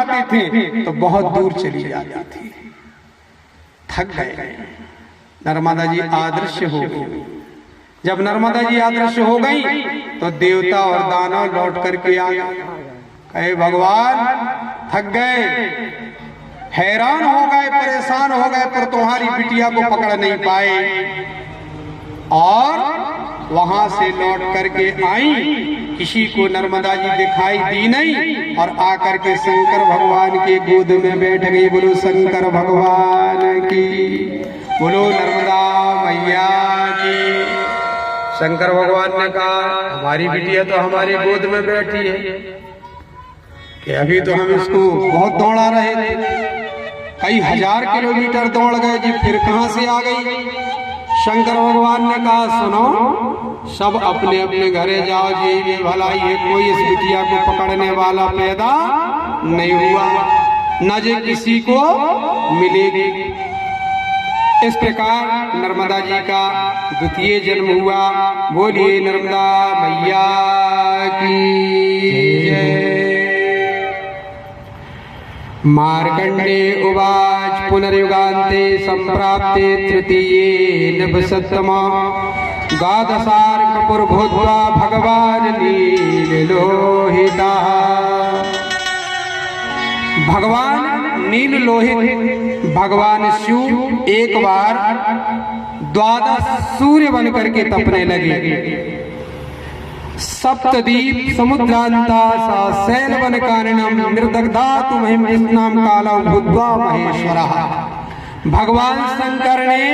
जाते थे तो बहुत दूर चली जाती थी। थक गए, नर्मदा जी अदृश्य हो गई। जब नर्मदा जी अदृश्य हो गई तो देवता और दानव लौट करके आ गए। कहे भगवान थक गए, हैरान हो गए, परेशान हो गए, पर तुम्हारी बिटिया को पकड़ नहीं पाए। और वहां से लौट करके आई, किसी को नर्मदा जी दिखाई दी नहीं और आकर के शंकर भगवान के गोद में बैठ गई। बोलो शंकर भगवान की, बोलो नर्मदा मैया की। शंकर भगवान ने कहा हमारी बिटिया तो हमारे गोद में बैठी है कि अभी तो हम इसको बहुत दौड़ा रहे थे, कई हजार किलोमीटर दौड़ गए जी, फिर कहां से आ गई। शंकर भगवान ने कहा सुनो, सब अपने अपने घरे जाओ जी, में भलाई है, कोई इस बिटिया को पकड़ने वाला पैदा नहीं हुआ, न जे किसी को मिलेगी। इस प्रकार नर्मदा जी का द्वितीय जन्म हुआ। बोलिए नर्मदा मैया की जय। मार्कंडे उवाच पुनर्युगान्ते संप्राप्ते तृतीये नभसत्तमा द्वादशार्कपुर्भूत्वा भगवान् नीललोहितः। भगवान नील लोहित भगवान शिव एक बार 12 सूर्य बन करके तपने लगे। सप्तदीप समुद्रांता सा शैलवन कारणम निर्दग्धातु महिमनाम काला भूत्वा महेश्वरः। भगवान शंकर ने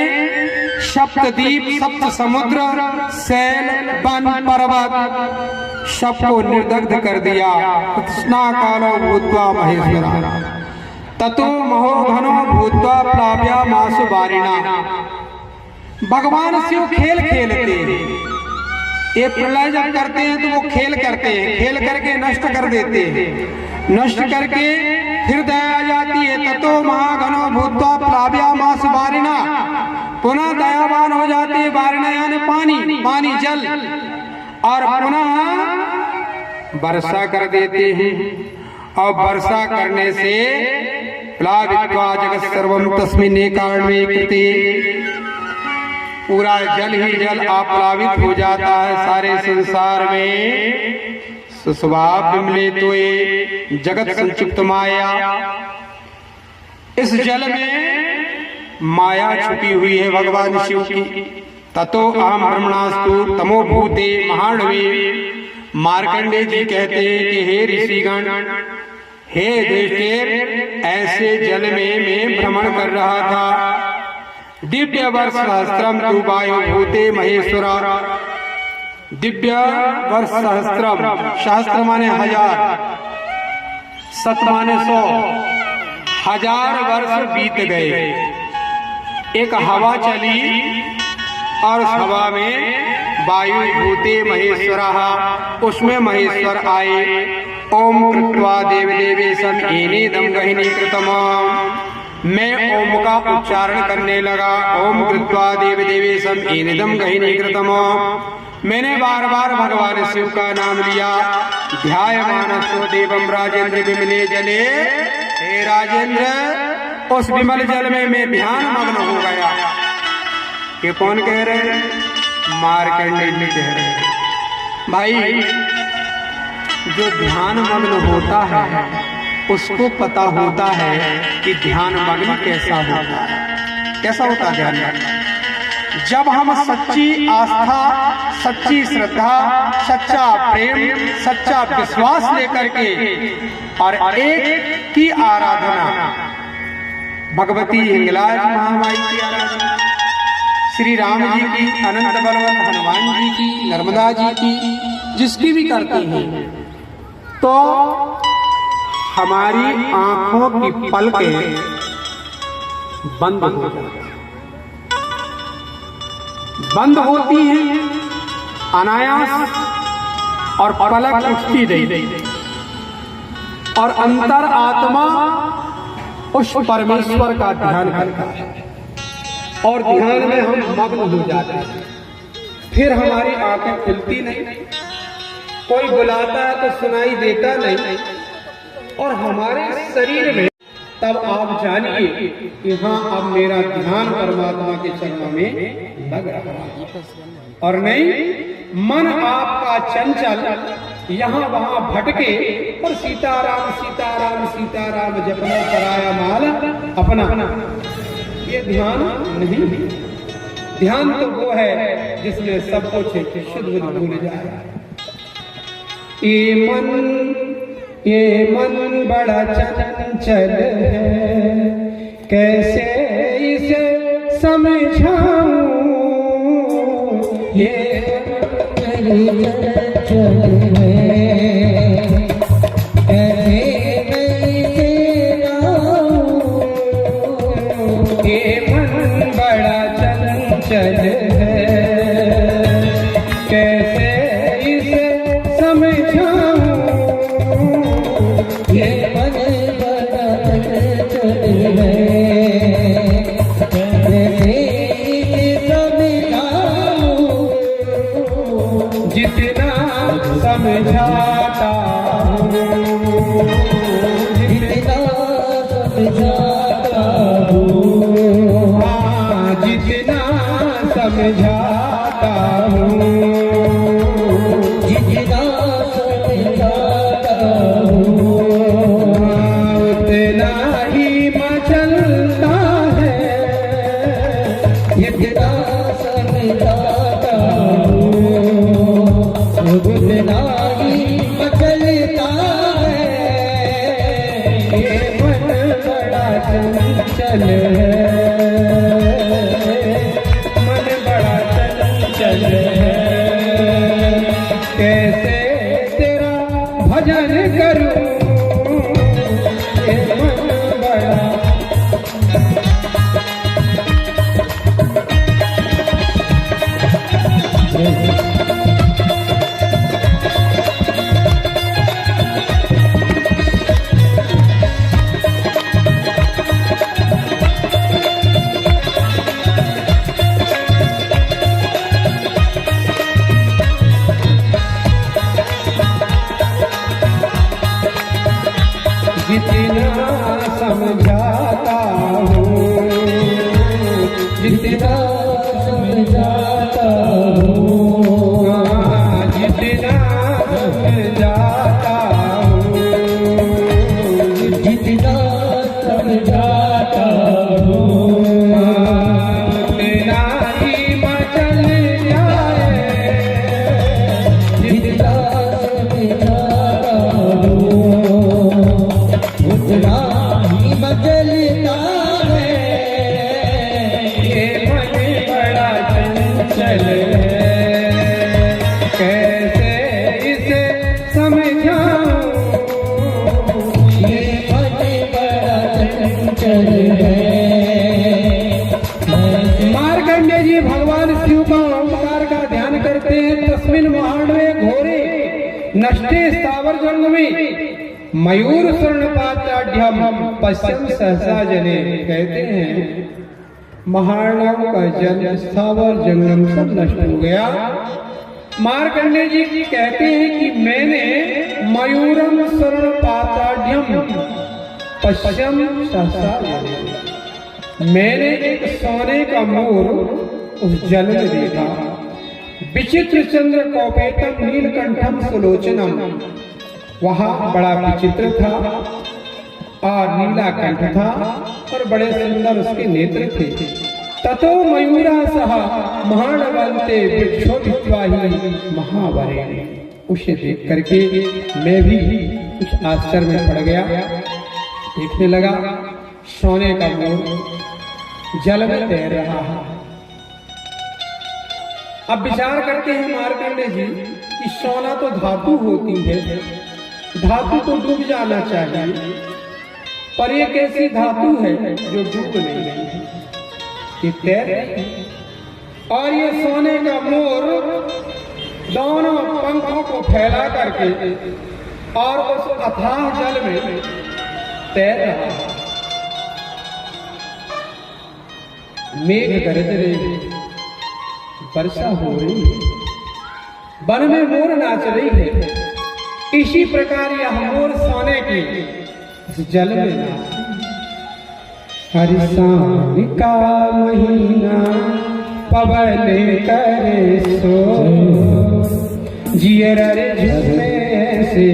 सप्तदीप सप्त समुद्र शैल वन पर्वत सबको निर्दग्ध कर दिया। कृष्णा कालो भूत्वा महेश्वरः ततो महो घनो भूत्वा प्लाव्या मासु वारिणा। भगवान शिव खेल खेलते हैं, ये प्रलय जब करते हैं तो वो खेल करते हैं, खेल करके नष्ट कर देते हैं, नष्ट करके फिर दया आ जाती है। ततो महाघनो भूत्वा प्लाव्या मास वारिणा, पुनः दयावान हो जाते हैं। वारिणा यानी पानी, पानी जल, और पुनः वर्षा कर देते हैं। और वर्षा करने से प्लावित्वा जगत सर्वम तस्मिन् कारणे कृते, पूरा जल ही जल आप्लावित हो जाता है सारे संसार में। सुस्वाप विमले तो ये जगत संक्षिप्त माया, इस जल में माया छुपी हुई है भगवान शिव की। ततो अहम ब्रह्मणास्तु तमोभूते महाणवे। मार्कंडे जी कहते हैं कि हे ऋषिगण, हे युधिष्ठिर, ऐसे जल में मैं भ्रमण कर रहा था। दिव्य वर्ष सहस्त्रम तु वायु भूते महेश्वर। दिव्य वर्ष सहस्त्रम, सहस्त्र माने हजार, सत माने 100, 1000 वर्ष बीत गए। एक हवा चली और उस हवा में वायु भूते महेश्वर, उसमें महेश्वर आए। ओम कृत्वा देव देवेशम एनेदम गहिनी कृतम। मैं ओम का उच्चारण करने लगा। ओम कृत्वा देव देवेशम एनेदम गहिनी कृतम। मैंने बार बार भगवान शिव का नाम लिया। ध्यायमानस्तो देवम राजेंद्र विमले जले। हे राजेंद्र, उस विमल जल में मैं ध्यान मग्न हो गया। ये कौन कह रहे हैं? मार्कंडेय जी कह रहे हैं। भाई, जो ध्यान मग्न होता है उसको पता होता है कि ध्यान मग्न कैसा होता है। कैसा होता है ध्यान मग्न? जब हम सच्ची आस्था, सच्ची श्रद्धा, सच्चा प्रेम, सच्चा विश्वास लेकर के और एक की आराधना, भगवती हिंगलाज महामाई की आराधना, श्री राम जी की, अनंत बलवंत हनुमान जी की, नर्मदा जी की, जिसकी भी करते हैं, तो हमारी आंखों की पलकें बंद हो जाती हैं, बंद होती हैं अनायास, और पलक उठती नहीं, और अंतर आत्मा उस परमेश्वर का ध्यान करता है, और ध्यान में हम मग्न हो जाते हैं। फिर हमारी आंखें खुलती नहीं, कोई बुलाता है तो सुनाई देता नहीं, और हमारे शरीर में, तब आप जानिए कि हाँ अब मेरा ध्यान परमात्मा के चरणों में लग रहा है। और नहीं मन आपका चंचल यहाँ वहां भटके और सीताराम सीताराम सीताराम जपना पराया माल अपना, ये ध्यान नहीं। ध्यान तो वो है जिसमें सब कुछ शुद्ध भूल जाए। ये मन बड़ा चंचल है, कैसे इसे समझाऊं। ये चंचल है, कैसे मैं लाऊं। ये मन बड़ा चंचल है, कैसे इसे समझाऊं। ये मन बड़ा चंचल है, कैसे समझाऊं। जितना समझाता हूँ, जितना समझाता हूँ, हाँ जितना समझाता हूँ, जितना समझाता हूँ, उतना ही मचलता है। जितना समझाता हूँ, उतना ही मचलता है। ये मन बड़ा चंचल है, मन बड़ा चंचल है, कैसे तेरा भजन करूं। ये मन बड़ा जितना समझाता हूँ, जितना समझाता हूँ, जितना समझाता हूँ, जितना समझाता हूँ, उतना ही मचल जाए। जितना समझाता हूँ, उतना ही मचलता है। ये मन बड़ा चंचल है, कैसे इसे समझाऊं। ये मन बड़ा चंचल है। मार्कंडेय जी भगवान शिव का ओंकार का ध्यान करते हैं। तस्मिन् महाण्डवे घोरे नष्टे स्थावर जंगमे मयूर स्वर्णपाताढ्यम पश्चिम सहसा जले। कहते हैं महार्णव का जल स्थावर जंगम सब नष्ट हो गया। मार्कंडेय जी कहते हैं कि मैंने मयूरम स्वर्णपाताढ्यम पश्चिम सहसा जले, मैंने एक सोने का मोर उस जल में देखा। विचित्र चंद्र कौपेतम नीलकंठम सुलोचनम, वहाँ बड़ा विचित्र था और नीला कंठ था और बड़े सुंदर उसके नेत्र थे। ततो मयूरा सह महानवंते विक्षोभित्वाहि महावरे। उसे देख करके मैं भी कुछ आश्चर्य में पड़ गया। देखने लगा सोने का मोर जल में तैर रहा है। अब विचार करते हैं मार्कंडेय जी कि सोना तो धातु होती है, धातु तो डूब जाना चाहिए, पर ये कैसी धातु है जो डूब नहीं रही है, ये तैर रही है। और ये सोने का मोर दोनों पंखों को फैला करके और उस अथाह जल में तैर रहा है। मेघ गरज रहे, वर्षा हो रही है, वन में मोर नाच रही है। इसी प्रकार यह मोर सोने की जल में हर सावन का महीना पवन करे सो जियर झूमे से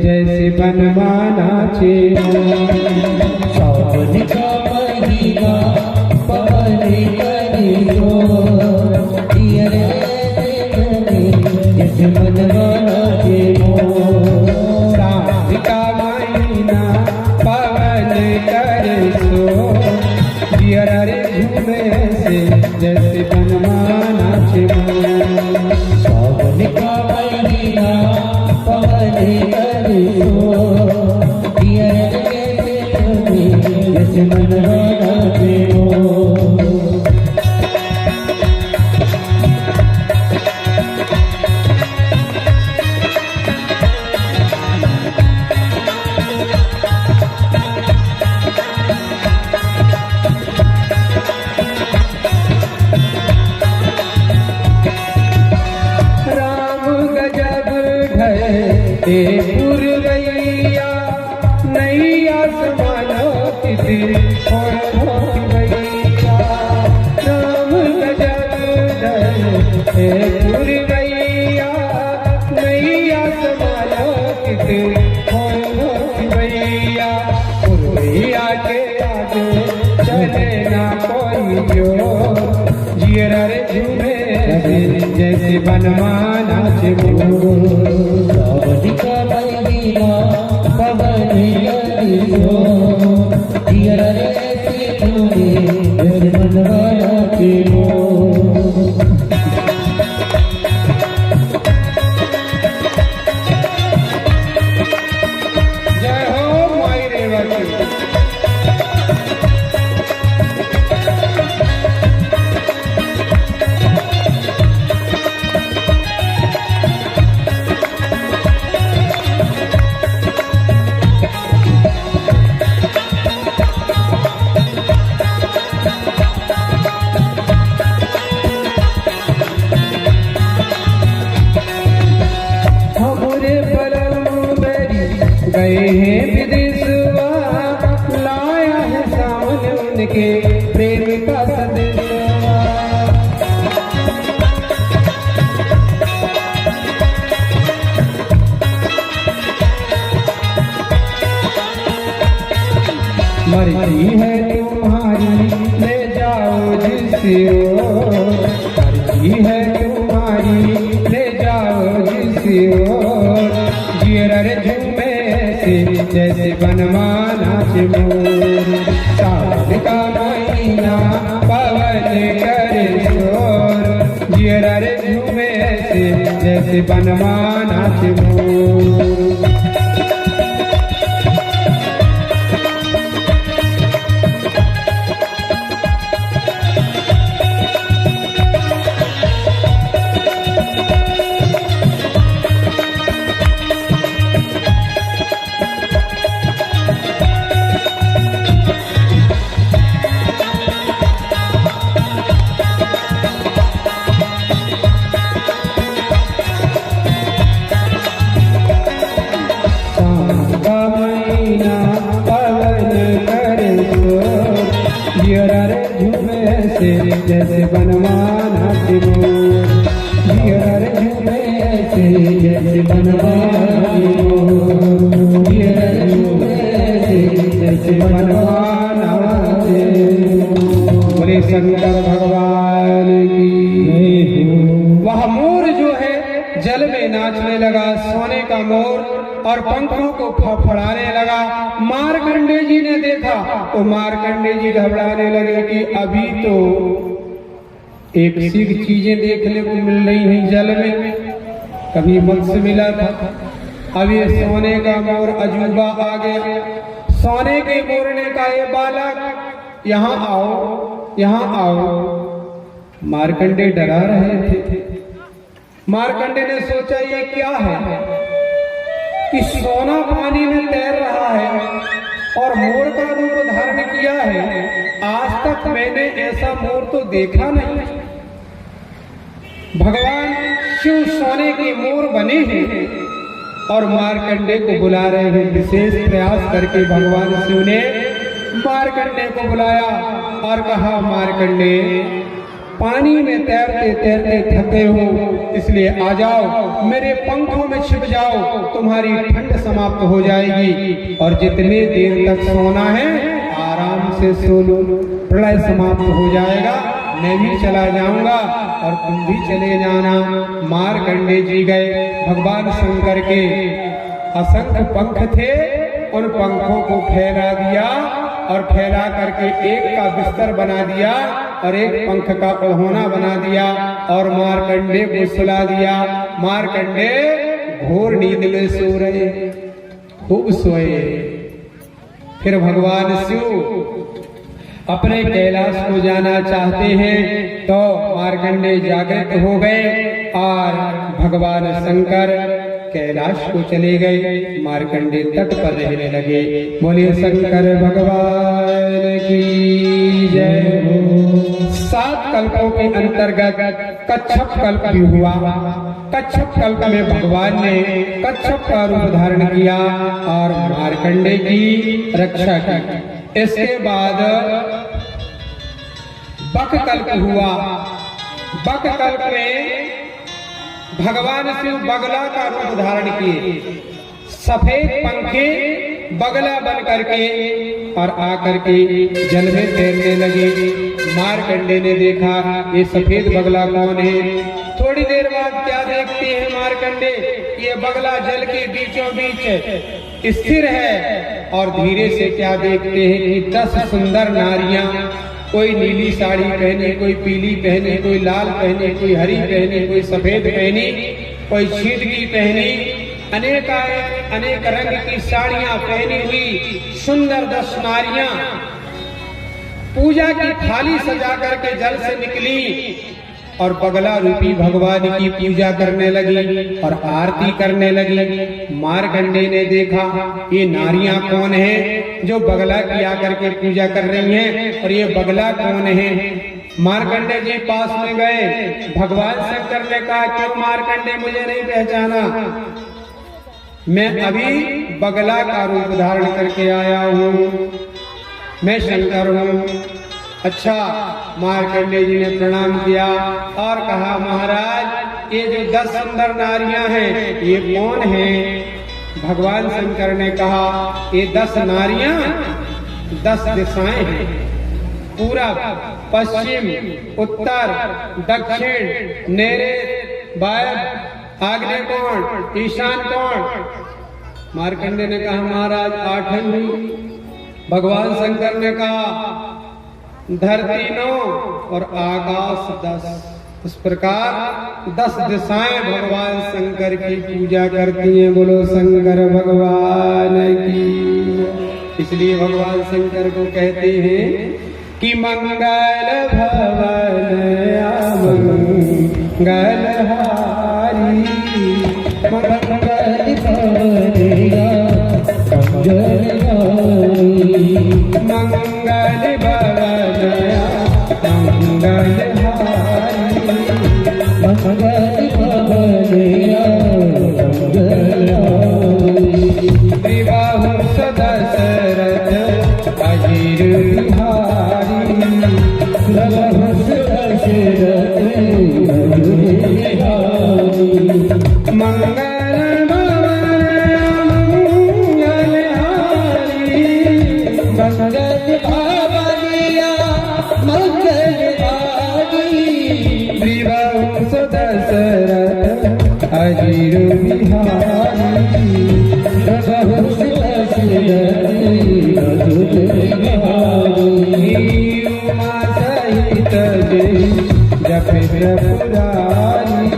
जैसे बनमाना चे। सावन का महीना पवन करे सो जियर झूमे जैसे बनमाना चे। सावन का महीना पवन करे सो जियर झूमे से जैसे बनमाना चे। सावन का महीना पवन करे सो जियर झूमे जैसे बनमाना चे। पुरवैया नैया समानो किसी भैया राम गजब पुरवैया नैया समानो किसी भैया पुरवैया के आगे चले ना कोई जो जियर झूमे जैसे बनमाना चे। सावन का महीना पवन करे सो जियर झूमे जैसे बनमाना चे। जय हो माई रेवती। गए हैं विदेशवा लाया है सावन उनके प्रेम का संदेशवा। मर्जी है तुम्हारी ले जाओ जिसे मर्जी है तुम्हारी ले जाओ जिसे जियर झूमे जैसे बनमाना चे। सावन का महीना पवन करे शोर जियर झूमे से जैसे बनमाना चे। जैसे बनमाना चे। जियर झूमे से जैसे बनमाना चे। जियर झूमे से जैसे बनमाना चे। बोले शंकर भगवान की। वह मोर जो है जल में नाचने लगा, सोने का मोर, और पंखों को फड़फड़ाने लगा। मार्कंडे जी ने देखा तो मार्कंडे जी घबराने लगे कि अभी तो एक सी चीजें देखने को मिल रही हैं जल में, कभी मत्स्य मिला था, अब ये सोने का मोर अजूबा आ गया। सोने के मोर ने कहा, ये बालक यहाँ आओ, यहाँ आओ। मार्कंडे डरा रहे थे। मार्कंडे ने सोचा ये क्या है कि सोना पानी में तैर रहा है और मोर का रूप धारण किया है। आज तक मैंने ऐसा मोर तो देखा नहीं। भगवान शिव सोने के मोर बने हैं और मार्कंडे को बुला रहे हैं। विशेष प्रयास करके भगवान शिव ने मार्कंडे को बुलाया और कहा, मार्कंडे पानी में तैरते तैरते थके हो, इसलिए आ जाओ, मेरे पंखों में छिप जाओ, तुम्हारी ठंड समाप्त हो जाएगी और जितने देर तक सोना है आराम से सो लो, प्रलय समाप्त हो जाएगा, मैं भी चला जाऊंगा और तुम भी चले जाना। मार्कंडे जी गए। भगवान शंकर के असंख्य पंख थे, उन पंखों को फैला दिया और फैला करके एक का बिस्तर बना दिया और एक पंख का ओढ़ना बना दिया और मार्कंडे को सुला दिया। मार्कंडे घोर नींद में सो रहे, खूब सोए। फिर भगवान शिव अपने कैलाश को जाना चाहते हैं तो मार्कंडे जागृत हो गए और भगवान शंकर कैलाश को चले गए। मार्कंडे तट पर रहने लगे। बोलिए शंकर भगवान की जय हो। 7 कल्पों के अंतर्गत कच्छप कल्प भी हुआ। कच्छप कल्प में भगवान ने कच्छप का रूप धारण किया और मार्कंडे की रक्षा की। इसके बाद बक कल्प हुआ। बक कल्प में भगवान शिव बगला का रूप धारण किए, सफेद पंखे बगला बन करके और आकर के जल में तैरने लगे। मार्कंडे ने देखा ये सफेद बगला कौन है। थोड़ी देर बाद क्या देखते हैं मार्कंडे, ये बगला जल के बीचों बीच स्थिर है और धीरे से क्या देखते हैं कि 10 सुंदर नारियां, कोई नीली साड़ी पहने, कोई पीली पहने, कोई लाल पहने, कोई हरी पहने, कोई सफेद पहनी, कोई छींटकी पहनी, अनेक रंग की साड़ियां पहनी हुई सुंदर 10 नारियां पूजा की थाली सजा करके जल से निकली और बगला रूपी भगवान की पूजा करने लगी और आरती करने लगी। मार्कंडे ने देखा ये नारियां कौन है जो बगला की आकर के पूजा कर रही हैं और ये बगला कौन है। मार्कंडे जी पास में गए। भगवान शंकर ने कहा, क्यों मार्कंडे मुझे नहीं पहचाना? मैं अभी बगला का रूप धारण करके आया हूँ, मैं शंकर हूँ। अच्छा, मार्कंडे जी ने प्रणाम किया और कहा, महाराज ये जो 10 सुंदर नारियां हैं ये कौन हैं? भगवान शंकर ने कहा, ये 10 नारियां 10 दिशाएं हैं, पूरब, पश्चिम, उत्तर, दक्षिण, नैऋत्य, वायव्य, आग्नेय कोण, ईशान कोण। मार्कंडे ने कहा, महाराज 8 हैं। भगवान शंकर ने कहा, धरती 9 और आकाश 10। इस प्रकार 10 दिशाएं भगवान शंकर की पूजा करती हैं। बोलो शंकर भगवान की। इसलिए भगवान शंकर को कहते हैं कि मंगल भवन मंगल हारी, मंगल भवन मंगल भवन मंगल हारी, मंगल भवन मंगल हारी। विवाह दशरथ अजीर बिहारी, विवाह दशरथ अजीर बिहारी। मंगल मंगल भावनिया मंगल भारी, विवाह दशरथ अजीर बिहारी, विवाह दशरथ अजीर बिहारी। उमा सहित जप पुरारी,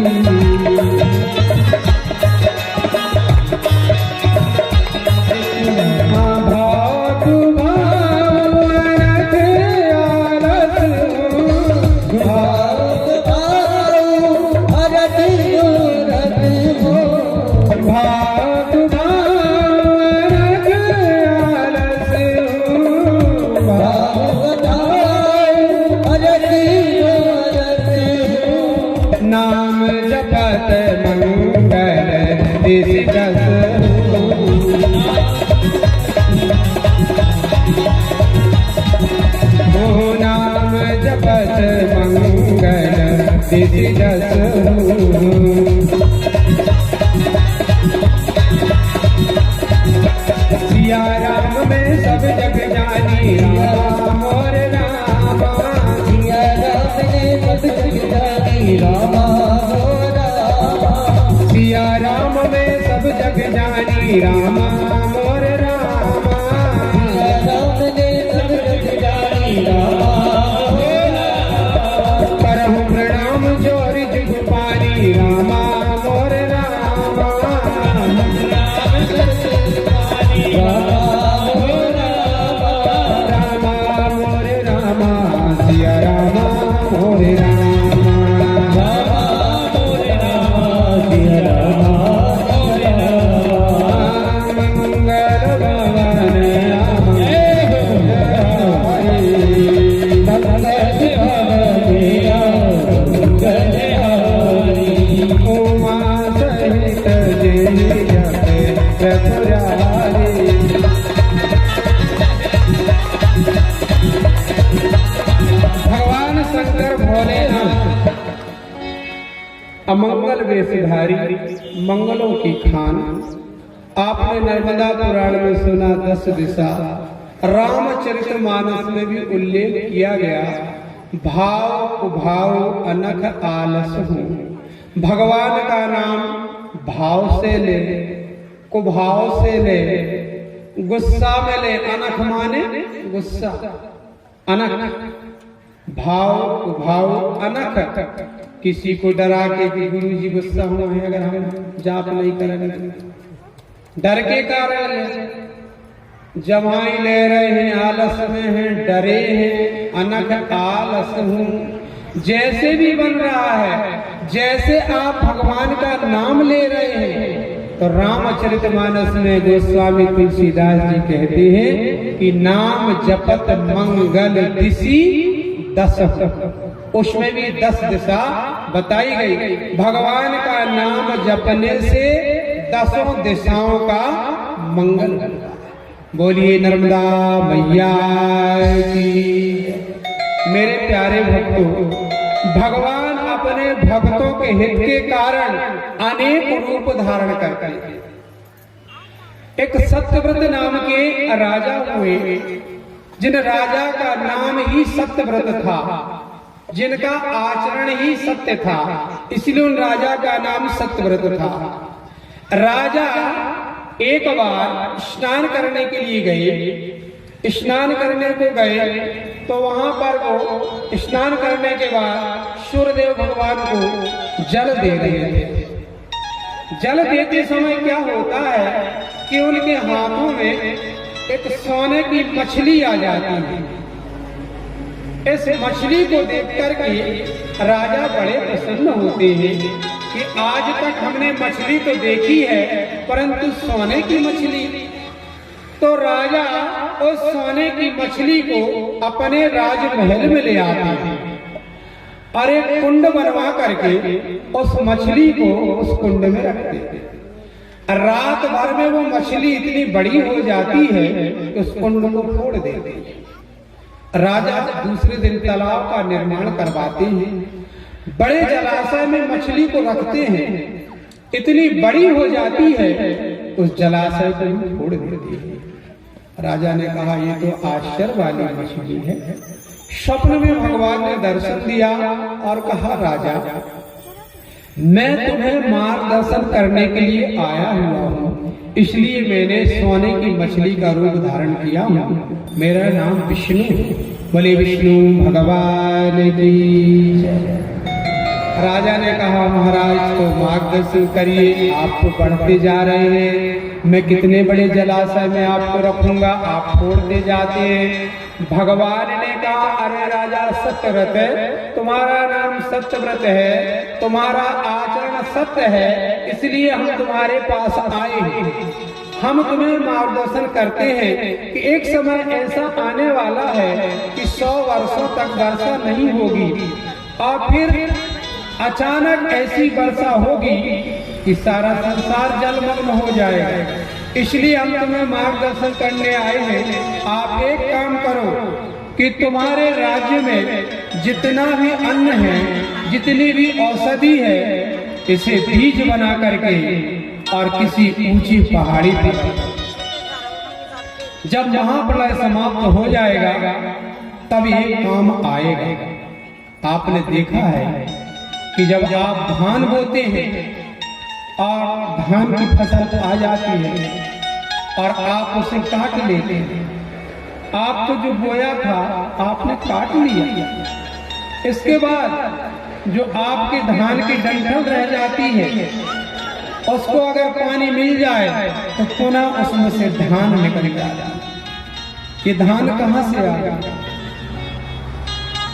ना दिसि दसहु। सिया राम में सब जग जानी राम मोर रामा। सिया राम ने सब जग जानी रामा मोर रामा। सिया राम में सब जग जानी रामा मोर रामा। सिया राम ने सब जग जानी रामा मोर रामा। करहु प्रणाम जोरि जुग पानी रामा मोर रामा। रामा मोर रामा। रामा मोर रामा सिया रामा मोर रामा। रामा मोर रामा सिया रामा मोर रामा। मंगल भवन राम मंगल भवनिया मंगल हारी। उमा सहित जय जय त्रिपुरारी। भगवान शंकर भोलेनाथ अमंगल वेशधारी मंगलों की खान। आपने नर्मदा पुराण में सुना 10 दिशा, रामचरितमानस में भी उल्लेख किया गया। भाव कुभाव अनख आलस हूँ। भगवान का नाम भाव से ले, कुभाव से ले, गुस्सा में ले। अनख माने गुस्सा, अनख भाव कुभाव अनख। किसी को डरा के कि गुरु जी गुस्सा हुआ है अगर हम जाप नहीं करेंगे, डर के कारण जमाई ले रहे हैं, आलस में हैं, डरे हैं। अनख आलस हूँ। जैसे भी बन रहा है, जैसे आप भगवान का नाम ले रहे हैं, तो रामचरितमानस में गोस्वामी तुलसीदास जी कहते हैं कि नाम जपत मंगल दिशि दसहु। उसमें भी 10 दिशा बताई गई। भगवान का नाम जपने से 10 दिशाओं का मंगल होगा। बोलिए नर्मदा मैया की। मेरे प्यारे भक्तों, भगवान अपने भक्तों के हित के कारण अनेक रूप धारण करते हैं। एक सत्यव्रत नाम के राजा हुए, जिन राजा का नाम ही सत्यव्रत था, जिनका आचरण ही सत्य था, इसलिए उन राजा का नाम सत्यव्रत था। राजा एक बार स्नान करने के लिए गए। स्नान करने को गए तो वहां पर वो स्नान करने के बाद सूर्यदेव भगवान को जल दे रहे थे। जल देते समय क्या होता है कि उनके हाथों में एक सोने की मछली आ जाती है। इस मछली को देख करके राजा बड़े प्रसन्न होते हैं कि आज तक हमने मछली तो देखी है, परंतु सोने की मछली। तो राजा उस सोने की मछली को अपने राजमहल में ले आते हैं और एक कुंड बनवा करके उस मछली को उस कुंड में रखते हैं। रात भर में वो मछली इतनी बड़ी हो जाती है कि उस कुंड को फोड़ देते हैं। राजा दूसरे दिन तालाब का निर्माण करवाते हैं। बड़े जलाशय में मछली को रखते हैं, इतनी बड़ी हो जाती है उस जलाशय को फोड़ देते हैं। राजा ने कहा ये तो आश्चर्य वाली मछली है। स्वप्न में भगवान ने दर्शन दिया और कहा राजा, मैं तुम्हें मार्गदर्शन करने के लिए आया हुआ हूँ, इसलिए मैंने सोने की मछली का रूप धारण किया हूँ। मेरा नाम विष्णु। बोले विष्णु भगवान की जय। राजा ने कहा महाराज तो मार्गदर्शन करिए, आप तो बढ़ते जा रहे हैं, मैं कितने बड़े जलाशय में आपको रखूंगा, आप छोड़ते जाते हैं। भगवान ने कहा अरे राजा सत्यव्रत है, तुम्हारा नाम सत्यव्रत है, तुम्हारा आचरण सत्य है, इसलिए हम तुम्हारे पास आए हैं। हम तुम्हें मार्गदर्शन करते हैं कि एक समय ऐसा आने वाला है कि 100 वर्षों तक वर्षा नहीं होगी और फिर अचानक ऐसी वर्षा होगी कि सारा संसार जलमग्न हो जाएगा। इसलिए हम तुम्हें मार्गदर्शन करने आए हैं। आप एक काम करो, कि तुम्हारे राज्य में जितना भी अन्न है, जितनी भी औषधि है, इसे बीज बना करके और किसी ऊंची पहाड़ी पर जब महाप्रलय समाप्त हो जाएगा तब ये काम आएगा। आपने देखा है कि जब आप धान बोते हैं और धान की फसल आ जाती है और आप उसे काट लेते हैं, आप तो जो बोया था आपने काट लिया, इसके बाद जो आपके धान की डंठल रह जाती है उसको अगर पानी मिल जाए तो पुनः उसमें से धान निकल जाए। ये धान कहाँ से आया?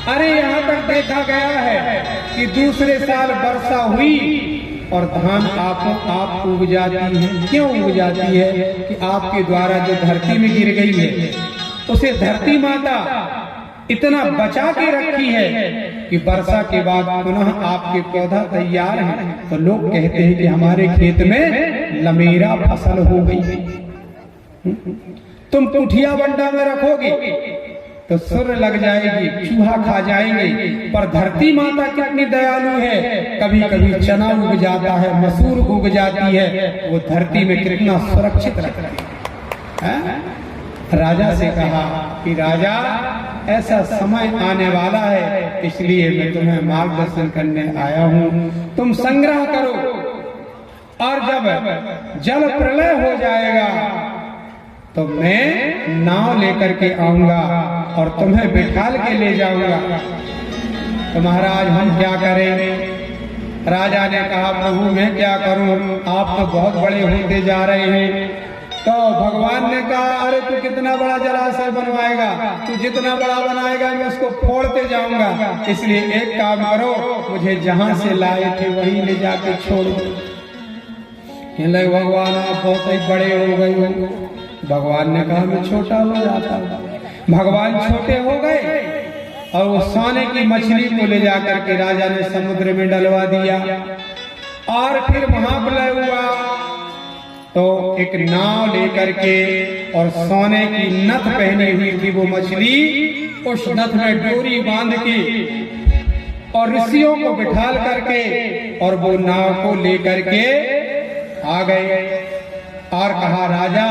अरे यहाँ तक देखा गया है कि दूसरे साल वर्षा हुई और धान आप उग जाती है। क्यों उग जाती है? कि आपके द्वारा जो धरती में गिर गई है उसे धरती माता इतना बचा के रखी है कि वर्षा के बाद पुनः आपके पौधा तैयार है तो लोग कहते हैं कि हमारे खेत में लमेरा फसल हो गई। तुम कुठिया बंडा में रखोगे तो सुर लग जाएगी, चूहा खा जाएंगे, पर धरती माता कितनी दयालु है, कभी कभी चना उग जाता है, मसूर उग जाती है, वो धरती में कितना सुरक्षित रखती है। राजा से कहा कि राजा ऐसा समय आने वाला है, इसलिए मैं तुम्हें मार्गदर्शन करने आया हूँ। तुम संग्रह करो और जब जल प्रलय हो जाएगा तो मैं नाव लेकर के आऊंगा और तुम्हें बिठाल के ले जाऊंगा। तो महाराज हम क्या करें? राजा ने कहा प्रभु मैं क्या करूं, आप तो बहुत बड़े होते जा रहे हैं। तो भगवान ने कहा अरे तू कितना बड़ा जलाशय बनवाएगा, तू जितना बड़ा बनाएगा मैं उसको फोड़ते जाऊंगा, इसलिए एक काम करो, मुझे जहां से लाए थे वहीं ले जाके छोड़ दो। भगवान आप बहुत ही बड़े हो गए हो। भगवान ने कहा मैं छोटा हो जाता हूं। भगवान छोटे हो गए और वो सोने की मछली को ले जाकर के राजा ने समुद्र में डलवा दिया। और फिर महाप्रलय हुआ तो एक नाव लेकर के और सोने की नथ पहनी हुई थी वो मछली, उस नथ में डोरी बांध के और ऋषियों को बिठाल करके और वो नाव को लेकर के आ गए और कहा राजा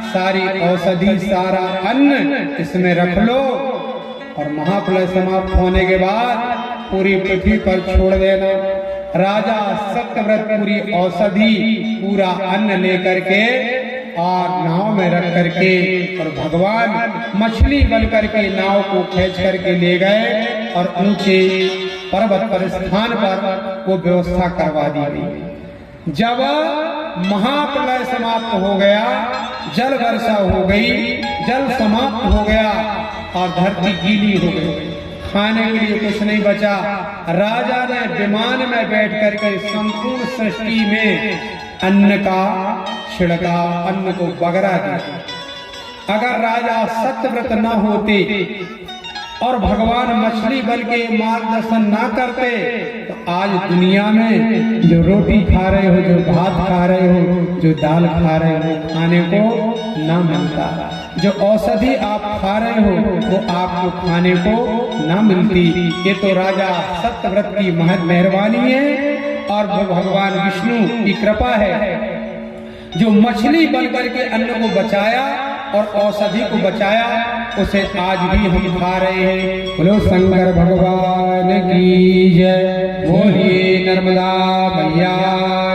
सारी औषधि सारा अन्न इसमें रख लो और महाप्रलय समाप्त होने के बाद पूरी पृथ्वी पर छोड़ देना। राजा सत्यव्रत पूरी औषधि पूरा अन्न लेकर के और नाव में रख करके और भगवान मछली बन करके नाव को खींच करके ले गए और ऊंचे पर्वत पर स्थान पर वो व्यवस्था करवा दी गई। जब महाप्रलय समाप्त हो गया, जल वर्षा हो गई, जल समाप्त हो गया और धरती गीली हो गई, खाने के लिए कुछ नहीं बचा। राजा ने विमान में बैठ करके संपूर्ण सृष्टि में अन्न का छिड़काव, अन्न को बगरा दिया। अगर राजा सत्यव्रत न होते और भगवान मछली बन के मार्गदर्शन ना करते तो आज दुनिया में जो रोटी खा रहे हो, जो भात खा रहे हो, जो दाल खा रहे हो, खाने को ना मिलता। जो औषधि आप खा रहे हो वो आपको खाने को ना मिलती। ये तो राजा सत्यव्रत की महत मेहरबानी है और वो भगवान विष्णु की कृपा है जो मछली बन करके अन्न को बचाया और औषधि को बचाया, उसे आज भी हम खा रहे हैं। बोलो शंकर भगवान की जय, बोलिए नर्मदा मैया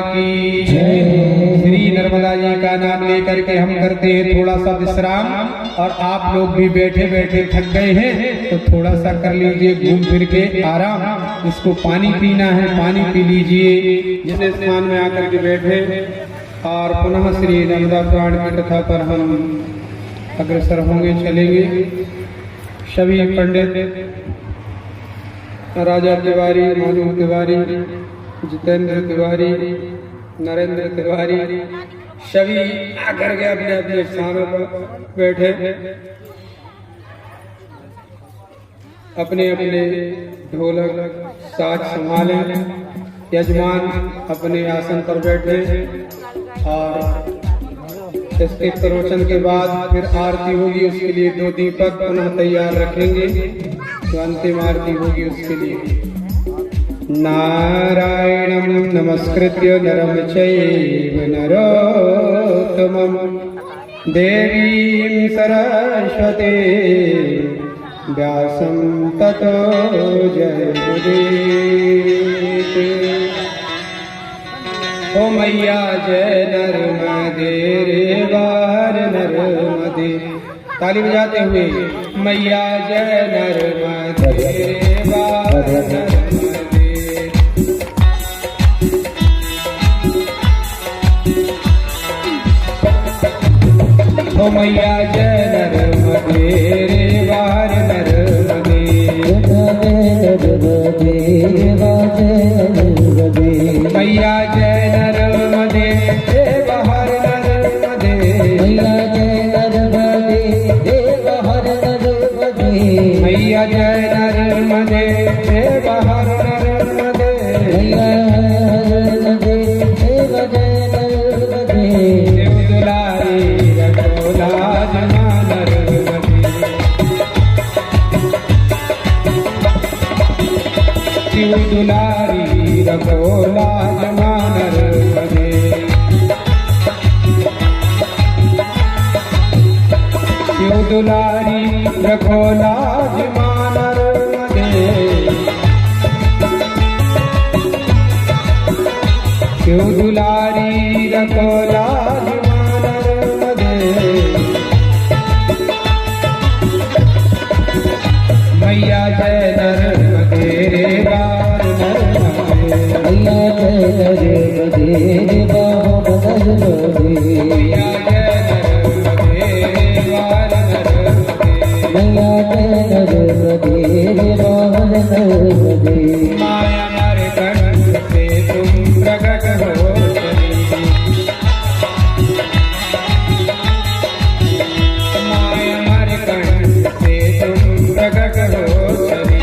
की जय। श्री नर्मदा जी का नाम लेकर के हम करते हैं थोड़ा सा विश्राम, और आप लोग भी बैठे बैठे थक गए हैं तो थोड़ा सा कर लीजिए घूम फिर के आराम। इसको पानी पीना है, पानी पी लीजिए जिस स्थान में आकर के बैठे। और पुनः श्री नर्मदा पुराण की कथा पर हम अग्रसर होंगे, चलेंगे। सभी पंडित, राजा तिवारी, मधु तिवारी, जितेंद्र तिवारी, नरेंद्र तिवारी, सभी आकर के अपने अपने स्थानों पर बैठे, अपने अपने ढोलक साज संभालें। यजमान अपने आसन पर बैठे और इसके प्रवचन के बाद फिर आरती होगी, उसके लिए 2 दीपक पुनः तैयार रखेंगे। जो अंतिम आरती होगी उसके लिए नारायणं नमस्कृत्य नरं चैव नरोत्तमं देवीं सरस्वती व्यासं ततो जयमुदीरये। ओ मैया जय नर्मदे रे वार नर्मदे, ताली बजाते हुए मैया जय नर्मदे रे वार नर्मदे। ओ मैया जय नर्मदे रे वार नर्मदे, मैया जय नर्मदे रे वार नर्मदे, मैया जय नर्मदे रे वार नर्मदे, मैया जय नर्मदे रे वार नर्मदे, मैया नर्मदे रे वार नर्मदे। देव दुलारी रखो लाज मां नर्मदे, शिव दुलारी रखो लाज मां नर्मदे, शिव दुलारी रखो लाज मां नर्मदे, शिव दुलारी रखो लाज मां नर्मदे। मैया जय नर्मदे रे वार नर्मदे, मैया जय नर्मदे रे वार नर्मदे, मैया जय नर्मदे रे वार नर्मदे, मैया जय नर्मदे रे वार नर्मदे। माया मारे कंठ से तुम प्रकट हो चली, माया मारे कंठ से तुम प्रकट हो चली,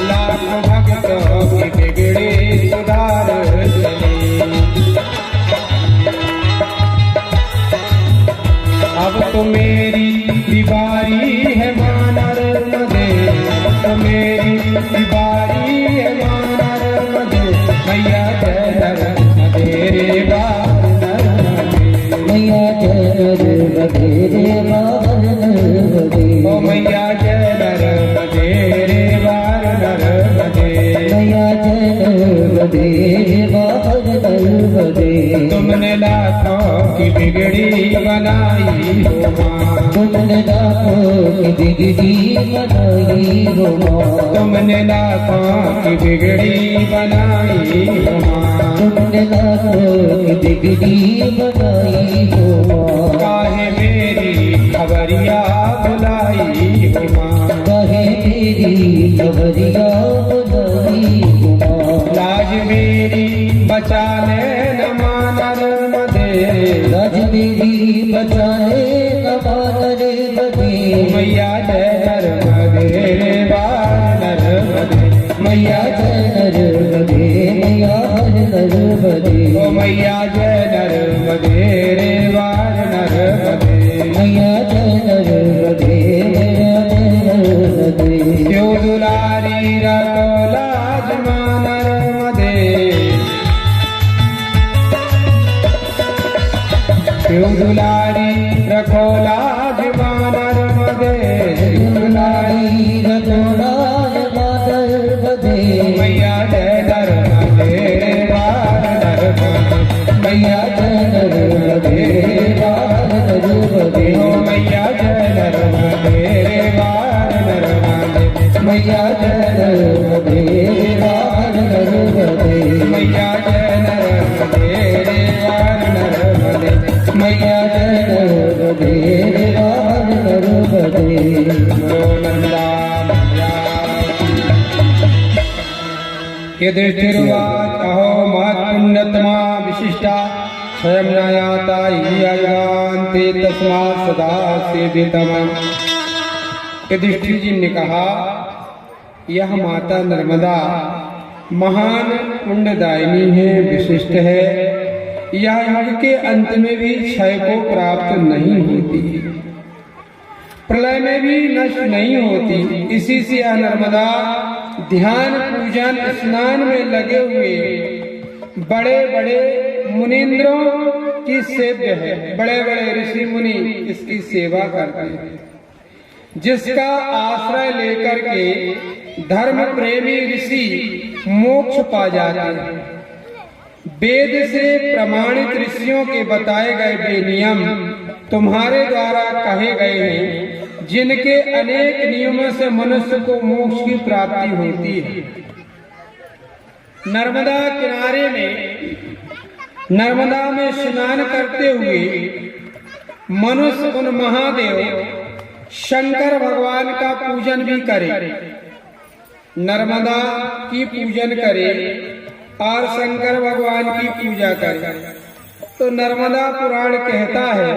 लाखों भक्तों की बिगड़ी सुधार चली। अब तो मेरी दीवारी है मां नर्मदे, अब तो मेरी दीवारी है मां नर्मदे, मैया जय नर्मदे रे वार नर्मदे, मैया जय नर्मदे रे वार नर्मदे, ओ मैया जय नर्मदे रे वार नर्मदे, मैया जय नर्मदे रे वार नर्मदे। तुमने लाखों की बिगड़ी बनाई हो मां, तुमने लाखों की बिगड़ी बनाई हो मां, तुमने लाखों की बिगड़ी बनाई हो मां, तुमने लाखों की बिगड़ी बनाई हो मां। काहे मेरी खबरिया बुलाई हो मां, काहे मेरी खबरिया बुलाई हो मां। लाज मेरी बचा ले न मां नर्मदे, लाज मेरी बचा ले न मां नर्मदे, मैया जय नर्मदे रे वार नर्मदे, मैया जय नर्मदे मैया नर्मदे, ओ मैया जय नर्मदे रे वार नर्मदे, मैया जय नर्मदे मैया नर्मदे। शिव दुलारी रखो लाज मां नर्मदे, शिव दुलारी रखो लाज मां नर्मदे, शिव दुलारी रखो लाज मां नर्मदे, मैया जय नर्मदे रे वार नर्मदे, मैया जय नर्मदे रे वार नर्मदे, ओ मैया जय नर्मदे रे वार नर्मदे, मैया जय नर्मदे रे वार नर्मदे, मैया जय नर्मदे रे वार नर्मदे, मैया जय नर्मदे रे वार नर्मदे। यदिष्टिर्वाच अहो महत्पुण्यतमा विशिष्टा स्वयं न याता हि अयान्ति तस्मात् सदा सेवितम्। युधिष्ठिर जी ने कहा, यह माता नर्मदा महान पुण्यदायिनी है, विशिष्ट है। यह युग के अंत में भी क्षय को प्राप्त नहीं होती, प्रलय में भी नष्ट नहीं होती। इसी से यह नर्मदा ध्यान पूजन स्नान में लगे हुए बड़े बड़े मुनींद्रों की सेव्य है। बड़े बड़े ऋषि मुनि इसकी सेवा करते हैं, जिसका आश्रय लेकर के धर्म प्रेमी ऋषि मोक्ष पा जाते हैं। वेद से प्रमाणित ऋषियों के बताए गए वे नियम तुम्हारे द्वारा कहे गए हैं, जिनके अनेक नियमों से मनुष्य को मोक्ष की प्राप्ति होती है। नर्मदा किनारे में नर्मदा में स्नान करते हुए मनुष्य उन महादेव शंकर भगवान का पूजन भी करे, नर्मदा की पूजन करे और शंकर भगवान की पूजा करे। तो नर्मदा पुराण कहता है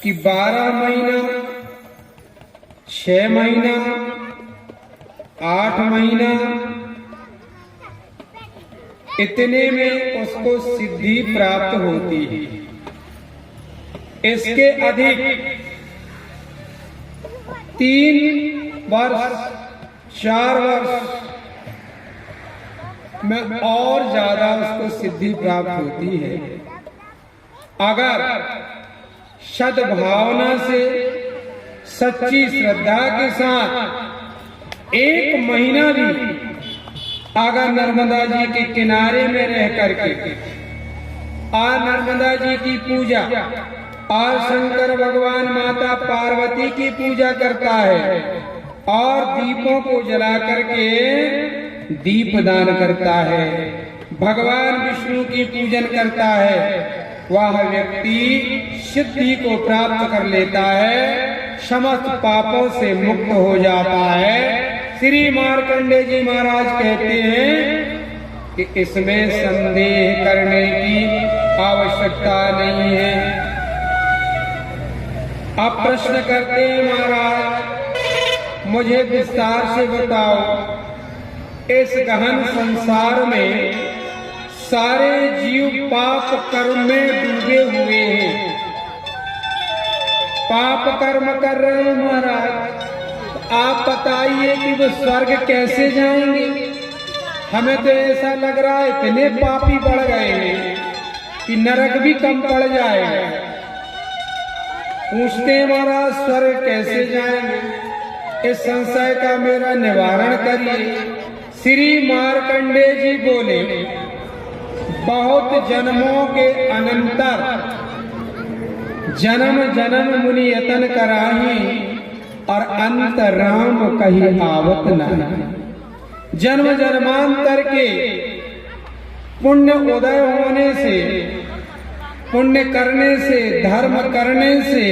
कि 12 महीना, 6 महीना, 8 महीना इतने में उसको सिद्धि प्राप्त होती है। इसके अधिक 3 वर्ष, 4 वर्ष में और ज्यादा उसको सिद्धि प्राप्त होती है। अगर सद्भावना से सच्ची श्रद्धा के साथ 1 महीना भी अगर नर्मदा जी के किनारे में रह करके और नर्मदा जी की पूजा और शंकर भगवान माता पार्वती की पूजा करता है और दीपों को जला करके दीप दान करता है, भगवान विष्णु की पूजन करता है, वह व्यक्ति सिद्धि को प्राप्त कर लेता है, समस्त पापों से मुक्त हो जाता है। श्री मार्कंडेय जी महाराज कहते हैं कि इसमें संदेह करने की आवश्यकता नहीं है। अब प्रश्न करते हैं, महाराज मुझे विस्तार से बताओ, इस गहन संसार में सारे जीव पाप कर्म में डूबे हुए हैं, पाप कर्म कर रहे हैं महाराज। आप बताइए कि वो स्वर्ग कैसे जाएंगे? हमें तो ऐसा लग रहा है इतने पापी बढ़ गए हैं कि नरक भी कम पड़ जाएगा। पूछते हैं महाराज स्वर्ग कैसे जाएंगे? इस संशय का मेरा निवारण करिए। श्री मार्कंडेय जी बोले, बहुत जन्मों के अनंतर जन्म जन्म मुनि यतन कराही और अंत राम कही आवत नहीं। जन्म जन्मांतर के पुण्य उदय होने से, पुण्य करने से, धर्म करने से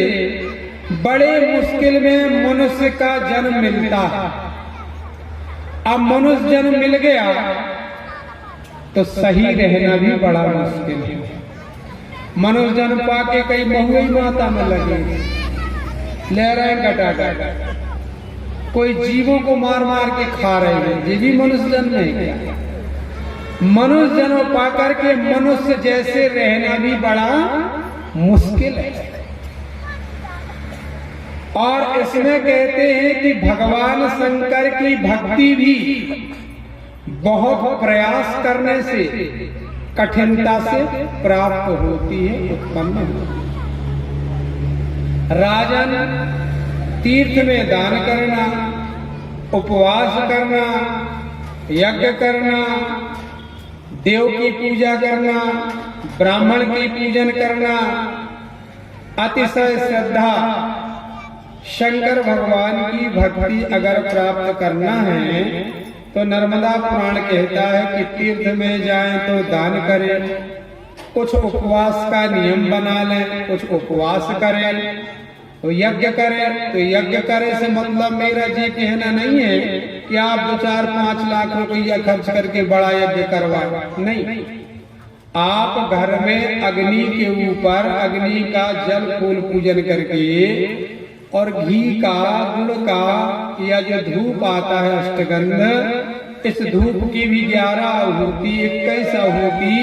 बड़े मुश्किल में मनुष्य का जन्म मिलता है। अब मनुष्य जन्म मिल गया तो सही रहना भी बड़ा मुश्किल है। मनुष्य जन्म पाके कई महुई माता में लगे, ले रहे घटा, कोई जीवों को मार मार के खा रहे हैं, ये भी मनुष्य जन्म है क्या? मनुष्य जन्म पाकर के मनुष्य जैसे रहना भी बड़ा मुश्किल है। और इसमें कहते हैं कि भगवान शंकर की भक्ति भी बहुत प्रयास करने से, कठिनता से प्राप्त होती है, उत्पन्न होती है। राजन तीर्थ में दान करना, उपवास करना, यज्ञ करना, देव की पूजा करना, ब्राह्मण की पूजन करना, अतिशय श्रद्धा, शंकर भगवान की भक्ति अगर प्राप्त करना है तो नर्मदा पुराण कहता है कि तीर्थ में जाएं तो दान करें, कुछ उपवास का नियम बना लें, कुछ उपवास करें, तो यज्ञ करें। तो यज्ञ करे से मतलब मेरा ये कहना नहीं है कि आप 2-4-5 लाख रुपया खर्च करके बड़ा यज्ञ करवाएं, नहीं। आप घर में अग्नि के ऊपर अग्नि का जल फूल पूजन करके और घी का, गुड़ का या जो धूप आता है अष्टगंध, इस धूप की भी 11 आहुति 21 आहुति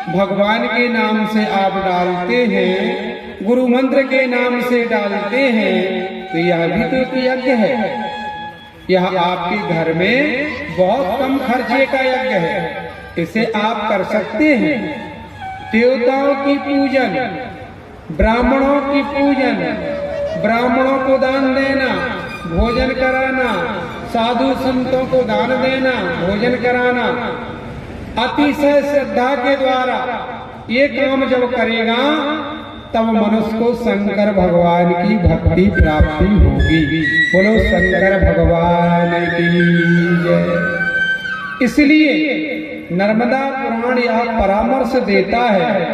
भगवान के नाम से आप डालते हैं, गुरु मंत्र के नाम से डालते हैं, तो यह भी तो एक यज्ञ है। यह आपके घर में बहुत कम खर्चे का यज्ञ है, इसे आप कर सकते हैं। देवताओं की पूजन, ब्राह्मणों की पूजन, ब्राह्मणों को दान देना, भोजन कराना, साधु संतों को दान देना, भोजन कराना, अतिशय श्रद्धा के द्वारा ये काम जब करेगा तब मनुष्य को शंकर भगवान की भक्ति प्राप्ति होगी। बोलो शंकर भगवान की जय। इसलिए नर्मदा पुराण यह परामर्श देता है